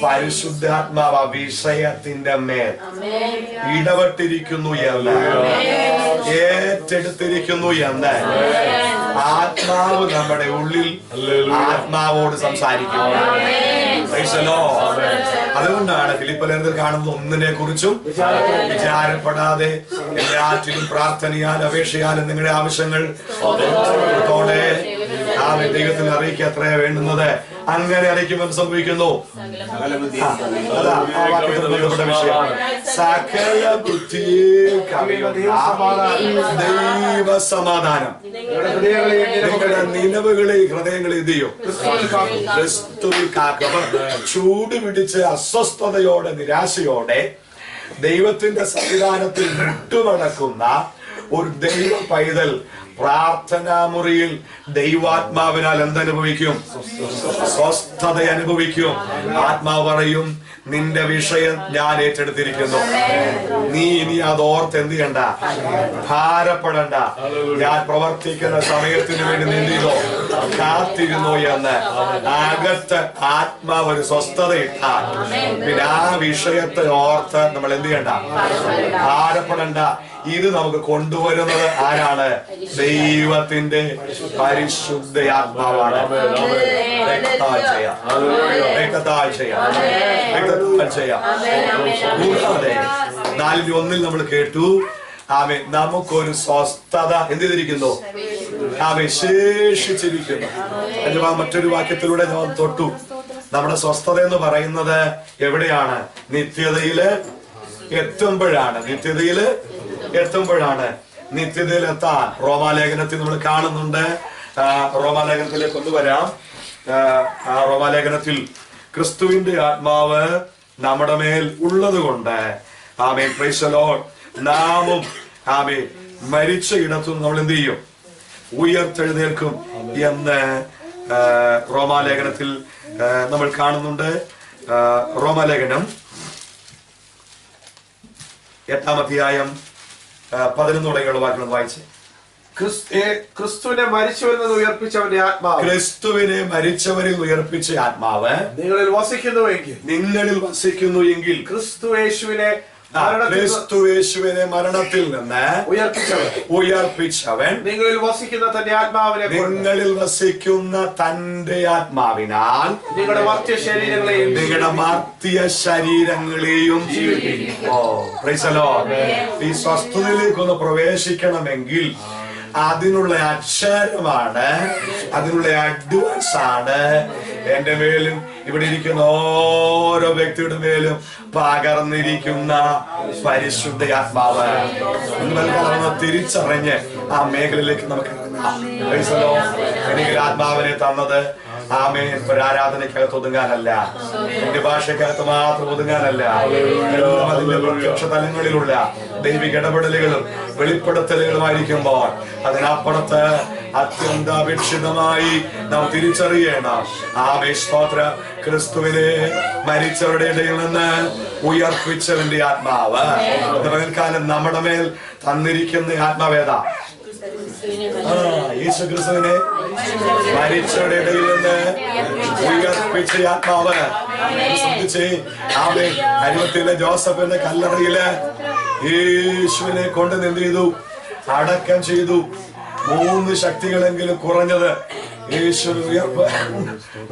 പരിശുദ്ധാത്മാവ് വിഷയത്തിന്റെ മേൽ ഇടപെട്ടിരിക്കുന്നു എന്ന്, ഏറ്റെടുത്തിരിക്കുന്നു എന്ന് ആത്മാവ് നമ്മുടെ ഉള്ളിൽ ആത്മാവോട് സംസാരിക്കുന്നു. അതുകൊണ്ടാണ് ഫിലിപ്പിയർ കാണുന്ന ഒന്നിനെ കുറിച്ചും വിചാരപ്പെടാതെ എല്ലാറ്റിലും പ്രാർത്ഥനയാൽ അപേക്ഷയാലും നിങ്ങളുടെ ആവശ്യങ്ങൾ ദൈവത്തിൽ അറിയിക്കുക അത്രേ വേണ്ടുന്നത്. അങ്ങനെ അറിയിക്കുമ്പോൾ സംഭവിക്കുന്നു. സകല ബുദ്ധിയെ ദൈവ സമാധാനം നിങ്ങളുടെ നിലവുകളെ ഹൃദയങ്ങളെ ചെയ്യോ ക്രിസ്തുവിൽ കാക്കുക. ചൂട് പിടിച്ച് അസ്വസ്ഥതയോടെ നിരാശയോടെ ദൈവത്തിന്റെ സംവിധാനത്തിൽ മുട്ടുമടക്കുന്ന ഒരു ദൈവ പൈതൽ പ്രാർത്ഥനാമുറിയിൽ ദൈവാത്മാവിനാൽ എന്തനുഭവിക്കും? സ്വസ്ഥത അനുഭവിക്കും. ആത്മാവ് പറയും, നിന്റെ വിഷയം ഞാൻ ഏറ്റെടുത്തിരിക്കുന്നു. നീ ഇനി അത് ഓർത്ത് എന്ത് ചെയ്യണ്ട, ഭാരപ്പെടണ്ട. ഞാൻ പ്രവർത്തിക്കുന്ന സമയത്തിന് വേണ്ടി നീന്തോ കാത്തിരുന്നു എന്ന് അകത്ത് ആത്മാവ് ഒരു സ്വസ്ഥത ഇട്ടാൽ പിന്നെ ആ വിഷയത്തെ ഓർത്ത് നമ്മൾ എന്ത് ചെയ്യണ്ട, ഭാരപ്പെടണ്ട. ഇത് നമുക്ക് കൊണ്ടുവരുന്നത് ആരാണ്? ദൈവത്തിന്റെ പരിശുദ്ധ ആത്മാവാണ്. 4:1 നമ്മൾ കേട്ടു. ആമേൻ. നമുക്കൊരു സ്വസ്ഥത എന്ത് ചെയ്തിരിക്കുന്നു? ആമേൻ, ശേഷിച്ചിരിക്കുന്നു. മറ്റൊരു വാക്യത്തിലൂടെ ഞാൻ തൊട്ടു. നമ്മുടെ സ്വസ്ഥത എന്ന് പറയുന്നത് എവിടെയാണ്? നിത്യതയില് എത്തുമ്പോഴാണ്. നിത്യതയിൽ എത്താൻ റോമാലേഖനത്തിൽ നമ്മൾ കാണുന്നുണ്ട്. റോമാലേഖനത്തിലേക്ക് ഒന്ന് വരാം. റോമാലേഖനത്തിൽ ക്രിസ്തുവിന്റെ ആത്മാവ് നമ്മുടെ മേൽ ഉള്ളത് കൊണ്ട് ആമേൻ, പ്രൈസ് ദി ലോർഡ്, നാമും ആമേൻ മരിച്ച ഇടത്തു നമ്മൾ എന്ത് ചെയ്യും? ഉയർത്തെഴുന്നേൽക്കും എന്ന് റോമാലേഖനത്തിൽ നമ്മൾ കാണുന്നുണ്ട്. റോമാലേഖനം 8-ാം അധ്യായം 11 തുടങ്ങിയുള്ള വാക്യങ്ങൾ വായിച്ച്. ക്രിസ്തുവിനെ മരിച്ചവരിൽ നിന്ന് ഉയർപ്പിച്ചവന്റെ ആത്മാവ്, ക്രിസ്തുവിനെ മരിച്ചവരിൽ ഉയർപ്പിച്ച ആത്മാവ് നിങ്ങളിൽ വസിക്കുന്നു എങ്കിൽ ക്രിസ്തുയേശുവിനെ മരണത്തിൽ നിന്ന് ഉയർപ്പിച്ചവൻ നിങ്ങളിൽ വസിക്കുന്ന തന്റെ ആത്മാവിനാൽ നിങ്ങളുടെ മർത്യ ശരീരങ്ങളെയും ഈ സ്വസ്ഥതയിലേക്കൊന്ന് പ്രവേശിക്കണമെങ്കിൽ അതിനുള്ള അക്ഷരമാണ്, അതിനുള്ള അഡ്വാൻസ് ആണ് എന്റെ മേലും ഇവിടെ ഇരിക്കുന്ന ഓരോ വ്യക്തിയുടെ മേലും പകർന്നിരിക്കുന്ന പരിശുദ്ധ ആത്മാവ്. തിരിച്ചറിഞ്ഞ് ആ മേഖലയിലേക്ക് നമുക്ക് എനിക്ക് ആത്മാവിനെ തന്നത് ആമേൻ ഒരു ആരാധനയ്ക്കകത്ത് ഒതുങ്ങാനല്ല, എന്റെ ഭാഷയ്ക്കകത്ത് മാത്രം ഒതുങ്ങാനല്ല, അതിന്റെ പ്രത്യക്ഷ തലങ്ങളിലുള്ള ദൈവിക ഇടപെടലുകളും വെളിപ്പെടുത്തലുകളുമായിരിക്കുമ്പോൾ അതിനപ്പുറത്ത് അത്യന്താപേക്ഷിതമായി നാം തിരിച്ചറിയണം. ആമേൻ, സ്തോത്ര. ക്രിസ്തുവിനെ മരിച്ചവരുടെ ഇടയിൽ നിന്ന് ഉയർപ്പിച്ചവന്റെ ആത്മാവ് പകൽക്കാലം നമ്മുടെ മേൽ തന്നിരിക്കുന്ന ആത്മാവേദ യേശു ക്രിസ്തുവിനെ മരിച്ചവരുടെ ഇടയിൽ നിന്ന് ഉയർപ്പിച്ച ആത്മാവ്. ശ്രദ്ധിച്ചേ, ആമേൻ. അരിമത്തിലെ ജോസഫിന്റെ കല്ലറയില് യേശുവിനെ കൊണ്ട് എന്ത് ചെയ്തു? അടക്കം ചെയ്തു. 3 ശക്തികളെങ്കിലും കുറഞ്ഞത് യേശു ഉയർപ്പ്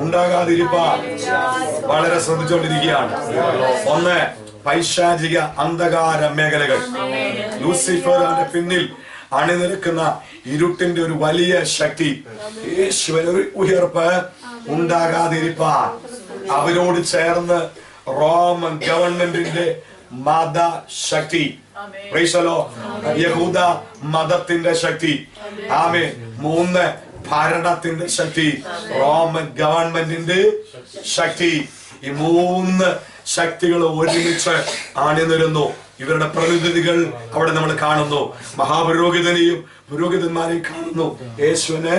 ഉണ്ടാകാതിരിപ്പാൻ വളരെ ശ്രദ്ധിച്ചുകൊണ്ടിരിക്കുകയാണ്. 1, പൈശാചിക അന്ധകാര മേഖലകൾ. ലൂസിഫറിന്റെ പിന്നിൽ അണിനിരക്കുന്ന ഇരുട്ടിന്റെ ഒരു വലിയ ശക്തി. യേശുവിന് ഒരു ഉയർപ്പ് ഉണ്ടാകാതിരിപ്പാൻ അവരോട് ചേർന്ന് റോമൻ ഗവൺമെന്റിന്റെ മതശക്തി, യഹൂദ മതത്തിന്റെ ശക്തി, ആമേൻ. 3, ഭരണത്തിന്റെ ശക്തി, റോമൻ ഗവൺമെന്റിന്റെ ശക്തി. ഈ 3 ശക്തികൾ ഒരുമിച്ച് അണിനിരുന്നു. ഇവരുടെ പ്രതിനിധികൾ അവിടെ നമ്മൾ കാണുന്നു. മഹാപുരോഹിതനെയും പുരോഹിതന്മാരെയും കാണുന്നു. യേശുവിന്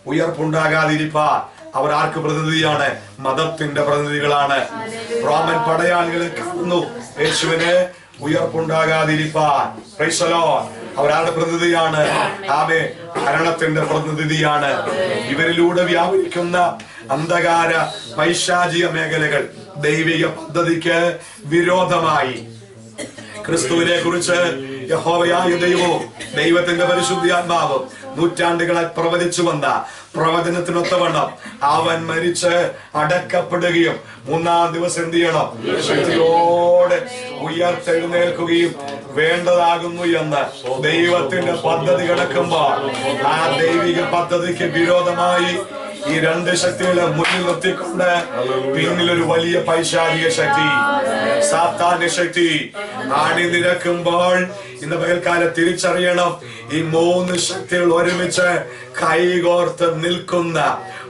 ഉയർപ്പുണ്ടാകാതിരിപ്പാൻ അവർ ആർക്ക് പ്രതിനിധിയാണ്? മതത്തിന്റെ പ്രതിനിധികളാണ്. റോമൻ പടയാളികളെ കാണുന്നു. യേശുവിന് ഉയർപ്പുണ്ടാകാതിരിപ്പാൻ അവരാരുടെ പ്രതിനിധിയാണ്? ആമേൻ, ഭരണത്തിന്റെ പ്രതിനിധിയാണ്. ഇവരിലൂടെ വ്യാപരിക്കുന്ന അന്ധകാര പൈശാചിക മേഖലകൾ ദൈവിക പദ്ധതിക്ക് വിരോധമായി ക്രിസ്തുവിനെ കുറിച്ച് യഹോവയായ ദൈവവും ദൈവത്തിന്റെ പരിശുദ്ധാത്മാവും നൂറ്റാണ്ടുകളായി പ്രവചിച്ചു വന്ന പ്രവചനത്തിനൊത്തവണ്ണം അവൻ മരിച്ച് അടക്കപ്പെടുകയും 3-ാം ദിവസം എന്ത് ചെയ്യണം? ശക്തിയോടെ ഉയർത്തെഴുന്നേൽക്കുകയും വേണ്ടതാകുന്നു എന്ന് ദൈവത്തിന്റെ പദ്ധതി കിടക്കുമ്പോൾ ആ ദൈവിക പദ്ധതിക്ക് വിരോധമായി ഈ 2 ശക്തികളെ മുന്നിൽ നിർത്തിക്കൊണ്ട് പിന്നിലൊരു വലിയ പൈശാചിക ശക്തി, സാത്താന്യ ശക്തി അണിനിരക്കുമ്പോൾ ഇന്ന് പകൽക്കാലം തിരിച്ചറിയണം, ഈ 3 ശക്തികൾ ഒരുമിച്ച് കൈകോർത്ത് നിൽക്കുന്ന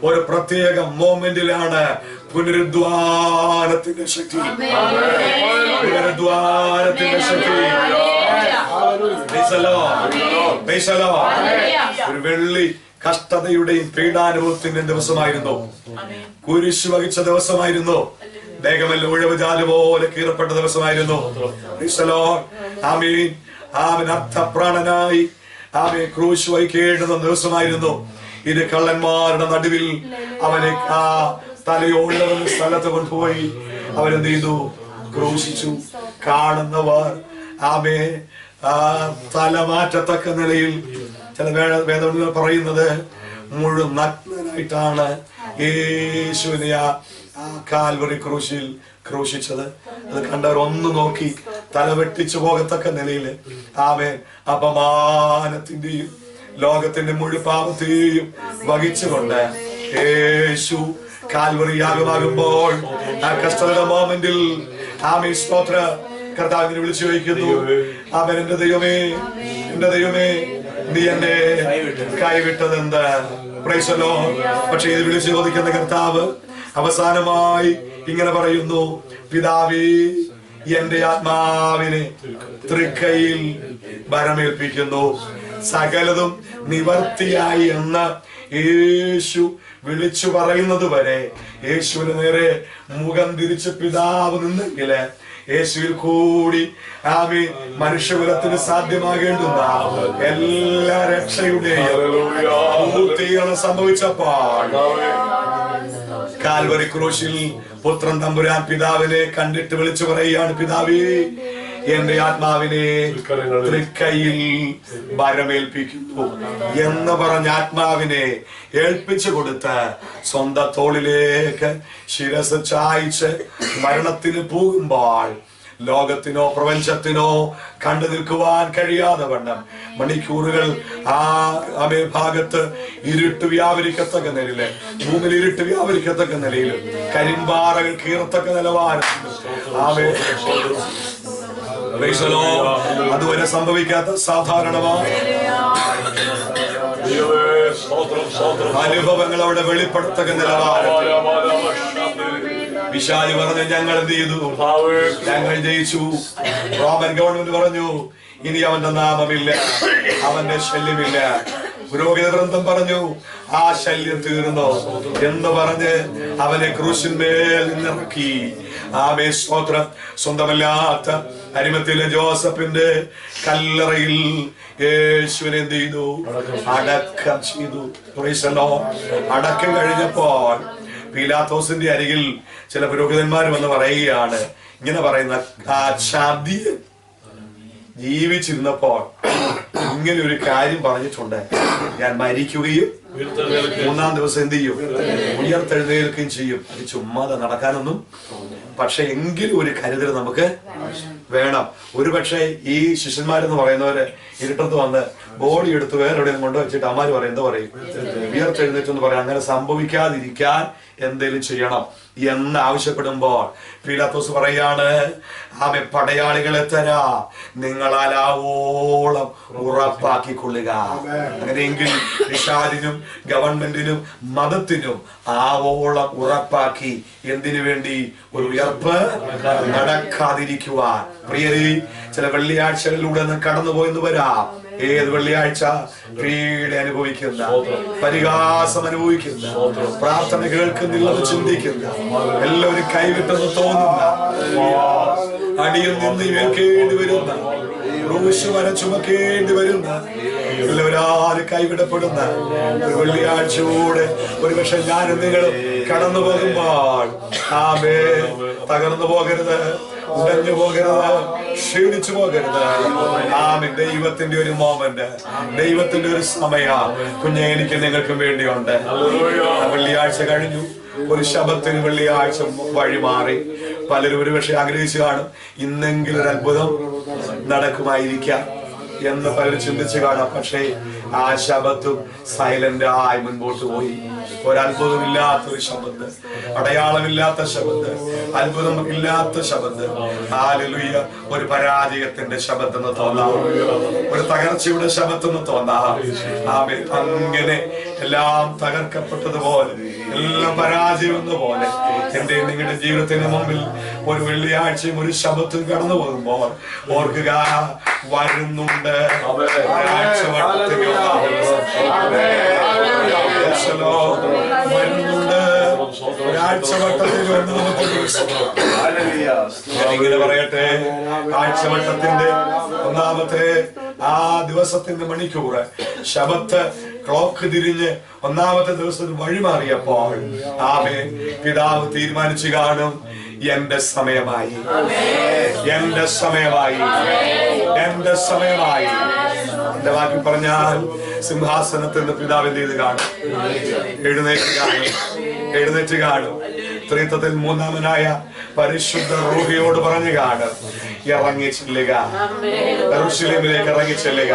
ഒരു പ്രത്യേക മോമെന്റിലാണ് പുനരുദ്ധാനത്തിന്റെ ശക്തി. പുനരുദ്ധാനത്തിന്റെ ശക്തി. ഒരു വെള്ളി കഷ്ടതയുടെയും പീഡാനുഭവത്തിന്റെ ദിവസമായിരുന്നു. കുരിശ് വഹിച്ച ദിവസമായിരുന്നു. ദേഹമെല്ലാം ഉഴവുചാല് പോലെ കീറപ്പെട്ട ദിവസമായിരുന്നു. ആമീൻ. ആമൻ അർത്ഥപ്രാണനായി ആമീൻ ക്രൂശ് വഹിക്കേണ്ടുന്ന ദിവസമായിരുന്നു. ഇത് കള്ളന്മാരുടെ നടുവിൽ അവനെ ആ തലയോടുന്ന സ്ഥലത്ത് കൊണ്ടുപോയി അവരെന്ത് ചെയ്തു? ക്രൂശിച്ചു. കാണുന്നവർ ആമേ തലമാറ്റത്തക്ക നിലയിൽ ചില വേദങ്ങൾ പറയുന്നത് മുഴുവൻ നഗ്നനായിട്ടാണ് യേശുവിനെ ആ കാൽവറി ക്രൂശിൽ ക്രൂശിച്ചത്. അത് കണ്ടവർ ഒന്ന് നോക്കി തല വെട്ടിച്ചു പോകത്തക്ക നിലയിൽ ആമേൻ അപമാനത്തിന്റെയും ലോകത്തിന്റെ മുഴുവൻ പാപത്തെയും വഹിച്ചുകൊണ്ട് യേശു കാൽവറി യാഗമാകുമ്പോൾ ആ കഷ്ടതയുടെ മോമെന്റിൽ ആമേൻ സ്തോത്ര കർത്താവിനെ വിളിച്ചു ചോദിക്കുന്നു, ആമേൻ എന്റെ ദൈവമേ, എന്റെ ദൈവമേ, നീ എന്നെ കൈവിട്ടതെന്ത്? Price the Lord. പക്ഷെ ഇത് വിളിച്ചു ചോദിക്കുന്ന കർത്താവ് അവസാനമായി ഇങ്ങനെ പറയുന്നു, പിതാവേ, എന്റെ ആത്മാവിനെ തൃക്കൈയിൽ ഭരമേൽപ്പിക്കുന്നു. സകലതും നിവർത്തിയായി എന്ന് യേശു വിളിച്ചു പറയുന്നത് വരെ യേശുവിന് നേരെ മുഖം തിരിച്ച് പിതാവ് നിന്നെങ്കില് യേശുവിൽ കൂടി ആമേൻ മനുഷ്യകുലത്തിന് സാധ്യമാകേണ്ടുന്ന എല്ലാ രക്ഷയുടെയും പൂർത്തീകരണം സംഭവിച്ചപ്പോൾ കാൽവരി ക്രൂശിൽ പുത്രൻ തമ്പുരാൻ പിതാവിനെ കണ്ടിട്ട് വിളിച്ചു പറയുകയാണ്, പിതാവേ, എന്റെ ആത്മാവിനെ തൃക്കൈയിൽ ഭരമേൽപ്പിക്കുന്നു എന്ന് പറഞ്ഞ ആത്മാവിനെ ഏൽപ്പിച്ചു കൊടുത്ത് സ്വന്തം തോളിലേക്ക് ശിരസ് ചായ്ച്ച് മരണത്തിന് പോകുമ്പോൾ ലോകത്തിനോ പ്രപഞ്ചത്തിനോ കണ്ടു നിൽക്കുവാൻ കഴിയാതെ വണ്ണം മണിക്കൂറുകൾ ആ അമേ ഭാഗത്ത് ഇരുട്ട് വ്യാപരിക്കത്തക്ക നിലയില്, ഭൂമിയിൽ ഇരുട്ട് വ്യാപരിക്കത്തക്ക നിലയിലും കരിമ്പാറകൾ കീറത്തക്ക നിലവാരത്തിലും ആമേ അതുവരെ സംഭവിക്കാത്ത സാധാരണമായ അനുഭവങ്ങൾ അവിടെ വെളിപ്പെടുത്തക്ക നിലവാരത്തിൽ വിശാലി പറഞ്ഞു, ഞങ്ങൾ എന്ത് ചെയ്തു? ഞങ്ങൾ ജയിച്ചു. റോമൻ ഗവൺമെന്റ് പറഞ്ഞു, ഇനി അവന്റെ നാമമില്ല, അവന്റെ ശല്യമില്ല. പുരോഹിത ഗ്രന്ഥം പറഞ്ഞു, ആ ശല്യം തീർന്നു എന്ന് പറഞ്ഞ് അവനെ ക്രൂശിന്മേൽ നിന്നിറക്കി. ആമേൻ സ്തോത്രം. സ്വന്തമല്ലാത്ത അരിമത്തിലെ ജോസഫിന്റെ കല്ലറയിൽ യേശുവിനെ എന്ത് ചെയ്തു? അടക്കം ചെയ്തു. Price the Lord. അടക്കം കഴിഞ്ഞപ്പോൾ പീലാത്തോസിന്റെ അരികിൽ ചില പുരോഹിതന്മാർ വന്ന് പറയുകയാണ്, ഇങ്ങനെ പറയുന്ന, ആ ചതിയൻ ജീവിച്ചിരുന്നപ്പോൾ ഇങ്ങനെ ഒരു കാര്യം പറഞ്ഞിട്ടുണ്ട്, ഞാൻ മരിക്കുകയും മൂന്നാം ദിവസം എന്ത് ചെയ്യും? ഉയർത്തെഴുന്നേൽക്കുകയും ചെയ്യും. അത് ചുമ്മാതെ നടക്കാനൊന്നും, പക്ഷെ എങ്കിലും ഒരു കരുതൽ നമുക്ക് വേണം. ഒരു പക്ഷേ ഈ ശിഷ്യന്മാരെന്ന് പറയുന്നവര് ഇരുട്ടത്ത് വന്ന് ബോഡി എടുത്ത് വേറെ എവിടെയും കൊണ്ടുവച്ചിട്ട് അമ്മാര് പറയും, എന്താ പറയും? ഉയർത്തെഴുന്നേറ്റെന്ന് പറയാം. അങ്ങനെ സംഭവിക്കാതിരിക്കാൻ എന്തേലും ചെയ്യണം എന്ന് ആവശ്യപ്പെടുമ്പോൾ പീലാത്തോസ് പറയാണ്, ആമേ, പടയാളികളെ തരാ, നിങ്ങളാലാവോളം ഉറപ്പാക്കിക്കൊള്ളുക. അങ്ങനെയെങ്കിൽ പിശാചിനും ഗവൺമെന്റിനും മതത്തിനും ആവോളം ഉറപ്പാക്കി എന്തിനു വേണ്ടി? ഒരു ഉയർപ്പ് നടക്കാതിരിക്കുവാൻ. പ്രിയരെ, ചില വെള്ളിയാഴ്ചകളിലൂടെ കടന്നുപോയെന്ന് വരാം. ഏത് വെള്ളിയാഴ്ച? പീഡ അനുഭവിക്കുന്ന, പരിഹാസം അനുഭവിക്കുന്ന, പ്രാർത്ഥന കേൾക്കുന്നില്ലെന്ന് ചിന്തിക്കുന്ന, എല്ലാവരും കൈവിട്ടെന്ന് തോന്നുന്ന, അടിയിൽ നിന്ന് കേൾക്കേണ്ടി വരുന്ന, ക്രൂശ് വരെ ചുമക്കേണ്ടി വരുന്ന, എല്ലാവരും കൈവിടപ്പെടുന്ന ഒരു വെള്ളിയാഴ്ചയോടെ ഒരുപക്ഷെ ഞാനും നിങ്ങളും കടന്നു പോകുമ്പോൾ ആമേ, തകർന്നു പോകരുത്, ഉടഞ്ഞു പോകരുത്, ക്ഷീണിച്ചു പോകരുത്. ആമേൻ. ദൈവത്തിന്റെ ഒരു മോമെന്റ്, ദൈവത്തിന്റെ ഒരു സമയ കുഞ്ഞെ എനിക്ക് നിങ്ങൾക്കും വേണ്ടിയുണ്ട്. വെള്ളിയാഴ്ച കഴിഞ്ഞു, ഒരു ശബത്തിന് വെള്ളിയാഴ്ച വഴിമാറി. പലരും ഒരുപക്ഷെ ആഗ്രഹിച്ചു കാണും, ഇന്നെങ്കിലും ഒരു അത്ഭുതം നടക്കുമായിരിക്കാം എന്ന് പലരും ചിന്തിച്ചു കാണാം. പക്ഷേ ആ ശബത്തും സൈലന്റ് ആയി മുൻപോട്ട് പോയി. ഒരത്ഭുതമില്ലാത്തൊരു ശബത്ത്, അടയാളമില്ലാത്ത ശബത്ത്, അത്ഭുതം ഇല്ലാത്ത ശബത്ത്. ഹല്ലേലൂയ. ഒരു പരാജയത്തിന്റെ ശബത്തെന്ന് തോന്നാം, ഒരു തകർച്ചയുടെ ശബത്തെന്ന് തോന്നാം. ആമേൻ. അങ്ങനെ എല്ലാം തകർക്കപ്പെട്ടതുപോലെ, എല്ലാം പരാജയമെന്ന പോലെ എന്റെ നിങ്ങളുടെ ജീവിതത്തിന് മുമ്പിൽ ഒരു വെള്ളിയാഴ്ചയും ഒരു ശബത്തും കടന്നു പോകുമ്പോൾ ഓർക്കുക, വരുന്നുണ്ട് ഒരാഴ്ച വട്ടത്തിൽ വരുന്നുണ്ട്, ഒരാഴ്ചവട്ടത്തിൽ ഞാനിങ്ങനെ പറയട്ടെ, ആഴ്ചവട്ടത്തിന്റെ ഒന്നാമത്തെ ആ ദിവസത്തിന്റെ മണിക്കൂറ് ശബത്ത് ക്ലോക്ക് തിരിഞ്ഞ് ഒന്നാമത്തെ ദിവസത്തിൽ വഴിമാറിയപ്പോൾ ആമേൻ, പിതാവ് തീരുമാനിച്ചു കാണും, എന്റെ സമയമായി, എന്റെ സമയമായി, എന്റെ സമയമായി. എന്റെ വാക്കിൽ പറഞ്ഞാൽ സിംഹാസനത്തിൽ നിന്ന് പിതാവ് എന്ത് ചെയ്ത് കാണും? എഴുന്നേറ്റ് കാണും, എഴുന്നേറ്റ് കാണും. ത്രിത്വത്തിൽ മൂന്നാമനായ പരിശുദ്ധ റൂഹിയോട് പറഞ്ഞു കാണും, ഇറങ്ങി ചെല്ലുക, യെരൂശലേമിലേക്ക് ഇറങ്ങി ചെല്ലുക.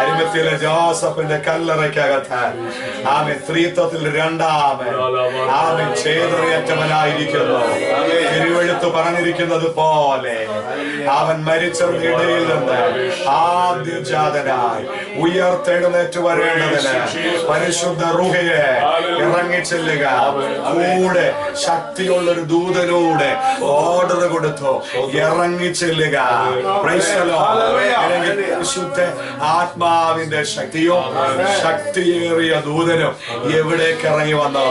അരിമത്തിയിലെ ജോസഫിന്റെ കല്ലറയ്ക്കകത്ത് ആമേൻ ത്രിത്വത്തിൽ രണ്ടാമൻ ആമേൻ ചേതറിയറ്റവനായിരിക്കുന്നു. തിരുവെഴുത്ത് പറഞ്ഞിരിക്കുന്നത് പോലെ അവൻ മരിച്ചവരുടെ ഇടയിൽ നിന്ന് ആദ്യജാതനായി ഉയർത്തെഴുന്നേറ്റ് വരേണ്ടതിന് പരിശുദ്ധ റൂഹയെ ഇറങ്ങിച്ചെല്ലുക. കൂടെ ശക്തിയുള്ളൊരു ദൂതനൂടെ ഓർഡർ കൊടുത്തു, ഇറങ്ങിച്ചെല്ലുക. വിശുദ്ധ ആത്മാവിന്റെ ശക്തിയോ ശക്തിയേറിയ ദൂതനും എവിടേക്ക് ഇറങ്ങി വന്നോ?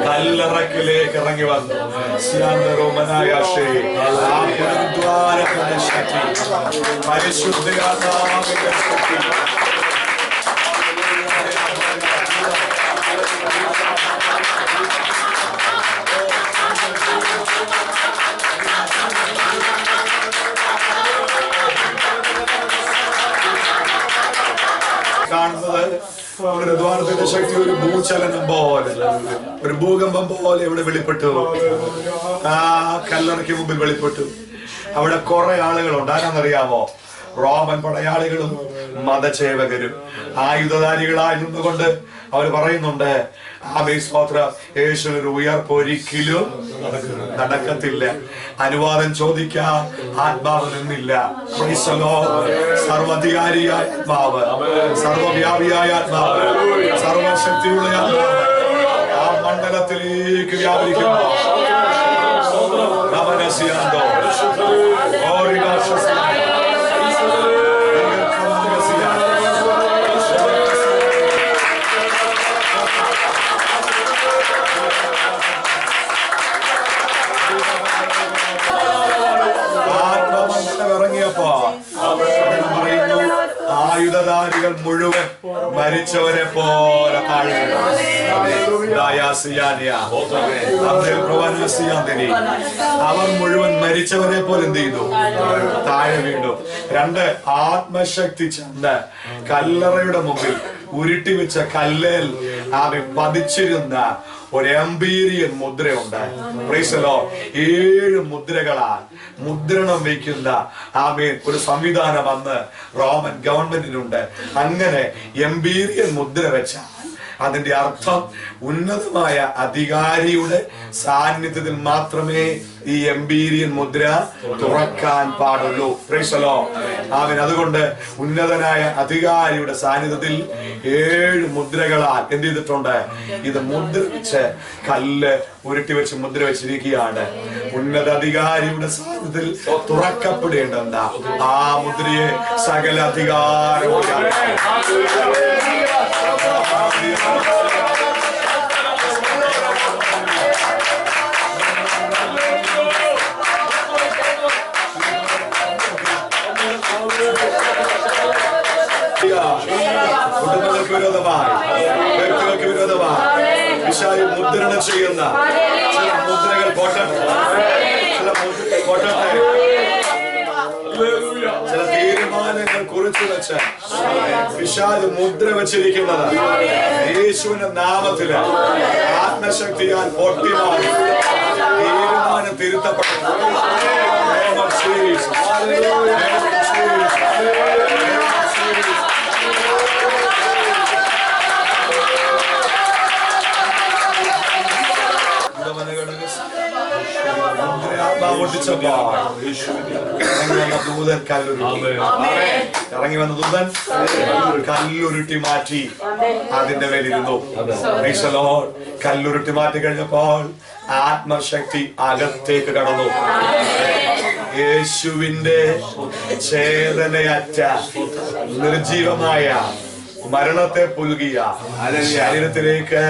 കല്ലറക്കിലേക്ക് ഇറങ്ങി വന്നു. ശക്തി പരിശുദ്ധ ആത്മാവിന്റെ ശക്തി കാണുന്നത് ഒരു ദ്വാരത്തിന്റെ ശക്തി ഒരു ഭൂചലനം പോലെ, ഒരു ഭൂകമ്പം പോലെ ഇവിടെ വെളിപ്പെട്ടു. ആ കല്ലറയ്ക്ക് മുമ്പിൽ വെളിപ്പെട്ടു. അവിടെ കുറെ ആളുകളുണ്ട്. ആരാന്നറിയാമോ? റോമൻ പടയാളികളും മതസേവകരും ആയുധധാരികളായി നിന്നുകൊണ്ട് അവർ പറയുന്നുണ്ട്, യേശുവിന്റെ ഉയർപ്പ് ഒരിക്കലും നടക്കത്തില്ല. അനുവാദം ചോദിക്കാൻ ആത്മാവ് നിന്നില്ല. സർവധികാരിയായ ആത്മാവ്, സർവവ്യാപിയായ ആത്മാവ്, സർവശക്തിയുള്ള ആത്മാവ് ആ മണ്ഡലത്തിലേക്ക് വ്യാപരിക്കുന്നു. ഇറങ്ങിയപ്പോ ആയുധധാരികൾ മുഴുവൻ മരിച്ചവരെ പോലെ അവർ മുഴുവൻ മരിച്ചവരെ പോലെ എന്ത് ചെയ്തു? താഴെ വീണു. രണ്ട്, ആത്മശക്തി ചെന്ന് കല്ലറയുടെ മുമ്പിൽ ഉരുട്ടി വെച്ച കല്ലേൽ അവൻ പതിച്ചിരുന്ന ഒരു എംപീരിയൻ മുദ്രയുണ്ട്. 7 മുദ്രകളാൽ മുദ്രണം വയ്ക്കുന്ന ആമേൻ ഒരു സംവിധാനം അന്ന് റോമൻ ഗവൺമെന്റിനുണ്ട്. അങ്ങനെ എംപീരിയൻ മുദ്ര വെച്ചാൽ അതിന്റെ അർത്ഥം ഉന്നതമായ അധികാരിയുടെ സാന്നിധ്യത്തിൽ മാത്രമേ ഈ എംപീരിയൻ മുദ്ര തുറക്കാൻ പാടുള്ളൂ. ആമേൻ. അതുകൊണ്ട് ഉന്നതനായ അധികാരിയുടെ സാന്നിധ്യത്തിൽ 7 മുദ്രകളാൽ എന്ത് ചെയ്തിട്ടുണ്ട്? ഇത് മുദ്ര വെച്ച് കല്ല് ഉരുട്ടി വെച്ച് മുദ്ര വെച്ചിരിക്കുകയാണ്. ഉന്നത അധികാരിയുടെ സാന്നിധ്യത്തിൽ തുറക്കപ്പെടേണ്ടെന്ന ആ മുദ്രയെ സകല അധികാരവും കുടുംബങ്ങൾക്ക് വിരോധമായി, വ്യക്തികൾക്ക് വിരോധമായി വിശായി മുദ്രണം ചെയ്യുന്ന ചില മുദ്രകൾ പൊട്ടട്ടെ, ചില തീരുമാനങ്ങൾ കുറിച്ചു വെച്ച് വിശാൽ മുദ്ര വെച്ചിരിക്കുന്നത് യേശുവിന്റെ നാമത്തില് ആത്മശക്തിയാൽ പൊട്ടിമാറി തീരുമാനം തിരുത്തപ്പെട്ടു. ഇറങ്ങി വന്ന ദൂതൻ കല്ലുരുട്ടി മാറ്റി അതിന്റെ മേലിരുന്നു. കല്ലുരുട്ടി മാറ്റി കഴിഞ്ഞപ്പോൾ ആത്മശക്തി അകത്തേക്ക് കടന്നു. യേശുവിന്റെ ചേതനയറ്റ നിർജീവമായ മരണത്തെ പുൽകിയ ശരീരത്തിലേക്ക്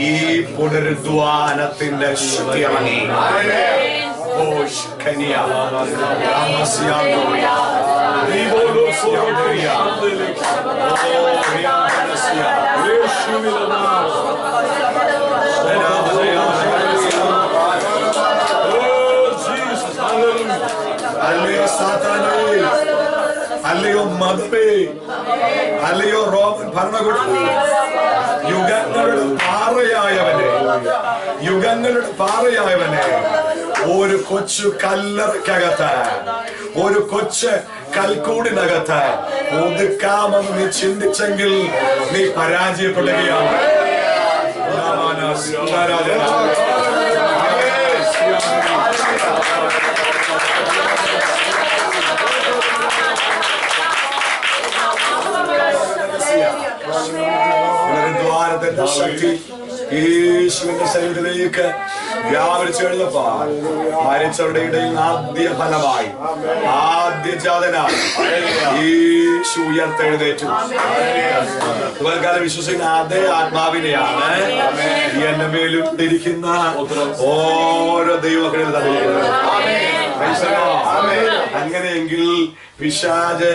ഈ പുനരുദ്ധാനത്തിന്റെ ശക്തി ഇറങ്ങി. അല്ലേ അല്ലയോ മതമേ, അല്ലയോ റോമൻ ഭരണകൂടം, യുഗങ്ങളുടെ പാറയായവനെ, യുഗങ്ങളുടെ പാറയായവനെ, ഒരു കൊച്ചു കല്ലറക്കകത്ത്, ഒരു കൊച്ചു കൽക്കൂടിനകത്ത് ഒതുക്കാമെന്ന് നീ ചിന്തിച്ചെങ്കിൽ നീ പരാജയപ്പെടുകയാണ്. ദ്വാരത്തിന്റെ ശക്തി യേശുവിന്റെ ശരീരത്തിലേക്ക് വ്യാപരിച്ചു കഴിഞ്ഞപ്പോ മരിച്ചവരുടെ ഇടയിൽ ആദ്യ ഫലമായി, ആദ്യജാതനായി യേശു ഉയർത്തെഴുന്നേറ്റു. ഇവർക്കാലം വിശ്വസിക്കുന്ന അതേ ആത്മാവിനെയാണ് എന്റെ മേലും ഇരിക്കുന്ന ഓരോ ദൈവമക്കളിൽ തന്നിരിക്കുന്നത്. അങ്ങനെയെങ്കിൽ പിശാച്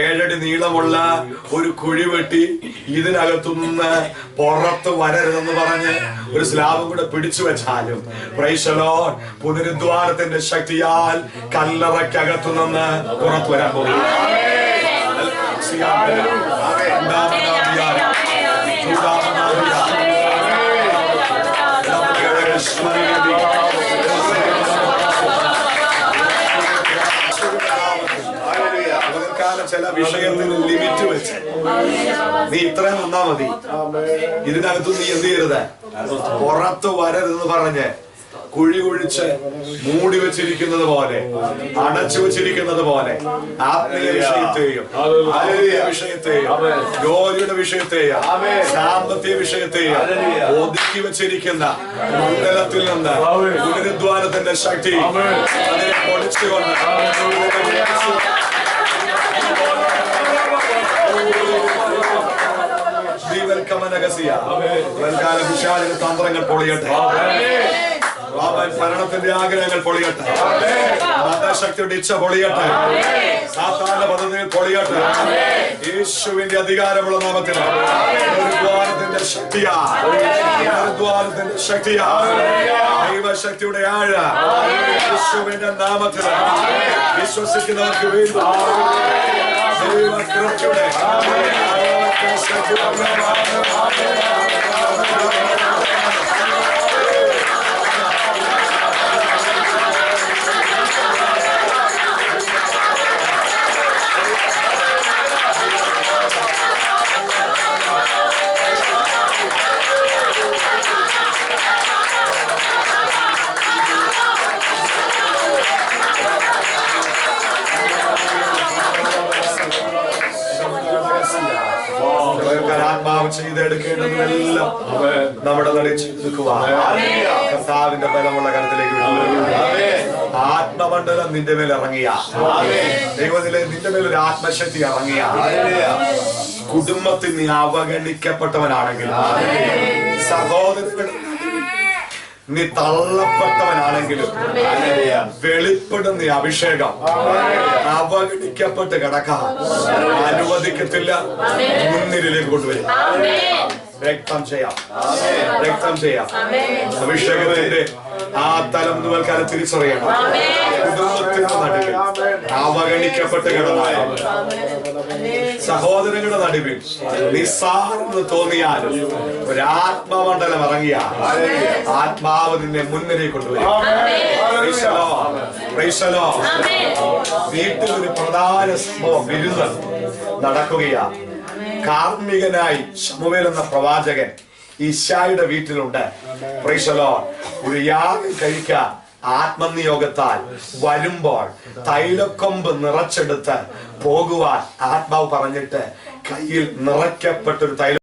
7 അടി നീളമുള്ള ഒരു കുഴി വെട്ടി ഇതിനകത്തുനിന്ന് പുറത്ത് വരരുതെന്ന് പറഞ്ഞ് ഒരു സ്ലാബും കൂടെ പിടിച്ചു വെച്ചാലും പ്രൈസ് ദി ലോർഡ്, പുനരുദ്ധാനത്തിന്റെ ശക്തിയാൽ കല്ലറയ്ക്കകത്തു നിന്ന് പുറത്തു വരാൻ പോകും. ചില വിഷയത്തിന് ലിമിറ്റ് വെച്ച് നീ ഇത്രയും വന്നാ മതി, ഇതിനകത്ത് നീ എന്ത് ചെയ്യരുത്, പുറത്ത് വരരുതെന്ന് പറഞ്ഞ് കുഴി കുഴിച്ച് മൂടി വെച്ചിരിക്കുന്നത് പോലെ, അടച്ചു വെച്ചിരിക്കുന്നത് പോലെ ആത്മീയ വിഷയത്തെയും വിഷയത്തെയും ജോലിയുടെ വിഷയത്തെയും സാമ്പത്തിക വിഷയത്തെയും ഒതുക്കി വെച്ചിരിക്കുന്ന മണ്ഡലത്തിൽ നിന്ന് പുനരുദ്ധാനത്തിന്റെ ശക്തി അതിനെ പൊളിച്ചുകൊണ്ട് തന്ത്രങ്ങൾ പൊളിയട്ടെ, ഭരണത്തിന്റെ ആഗ്രഹങ്ങൾ പൊളിയട്ടെ, മതശക്തിയുടെ ഇച്ഛ പൊളിയട്ടെ, സാത്താന്റെ പദ്ധതികൾ പൊളിയട്ടെ. യേശുവിന്റെ അധികാരമുള്ള നാമത്തിൽ ദ്വാരത്തിന്റെ ശക്തിയാ, ദ്വാരത്തിന്റെ ശക്തിയാ, ദൈവശക്തിയുടെ ആഴ യേശുവിന്റെ നാമത്തിൽ വിശ്വസിക്കുന്നവർക്ക് വേണ്ടി ദൈവകൃപയുടെ ചെയ്തെടുക്കേണ്ടതെല്ലാം നമ്മുടെ നടി കർത്താവിന്റെ ബലമുള്ള കരത്തിലേക്ക് ആത്മമണ്ഡലം നിന്റെ മേൽ ഇറങ്ങിയ ദൈവത്തിലെ നിന്റെ മേലൊരു ആത്മശക്തി ഇറങ്ങിയ കുടുംബത്തിൽ നീ അവഗണിക്കപ്പെട്ടവനാണെങ്കിൽ, സഹോദരങ്ങൾ നീ തള്ളപ്പെട്ടവനാണെങ്കിലും വെളിപ്പെടുന്ന അഭിഷേകം അവഗണിക്കപ്പെട്ട് കിടക്കാൻ അനുവദിക്കത്തില്ല, മുൻനിരയിലേക്ക് കൊണ്ടുവരും. രക്തം ചെയ്യാം, രക്തം ചെയ്യാം. അഭിഷേകത്തിന്റെ ആ തലം നിങ്ങൾക്കാരെ തിരിച്ചറിയണം. കുടുംബത്തിന്റെ നടുവിൽ അവഗണിക്കപ്പെട്ട് കിടന്നാൽ, സഹോദരങ്ങളുടെ നടുവിൽ നിസ്സാരെന്ന് തോന്നിയാലും ഒരാത്മമണ്ഡലം ഇറങ്ങിയ ആത്മാവ് നിന്നെ മുൻനിരയിൽ കൊണ്ടുവരും. വീട്ടിൽ ഒരു പ്രധാന സംഭവം വിരുന്ന് നടക്കുകയാ. കാർമ്മികനായി ശമൂവേൽ എന്ന പ്രവാചകൻ ഈശായുടെ വീട്ടിലുണ്ട്. Price the Lord. ഒരു യാഗം കഴിക്കാൻ ആത്മനിയോഗത്താൽ വരുമ്പോൾ തൈലക്കൊമ്പ് നിറച്ചെടുത്ത് പോകുവാൻ ആത്മാവ് പറഞ്ഞിട്ട് കയ്യിൽ നിറയ്ക്കപ്പെട്ടൊരു തൈല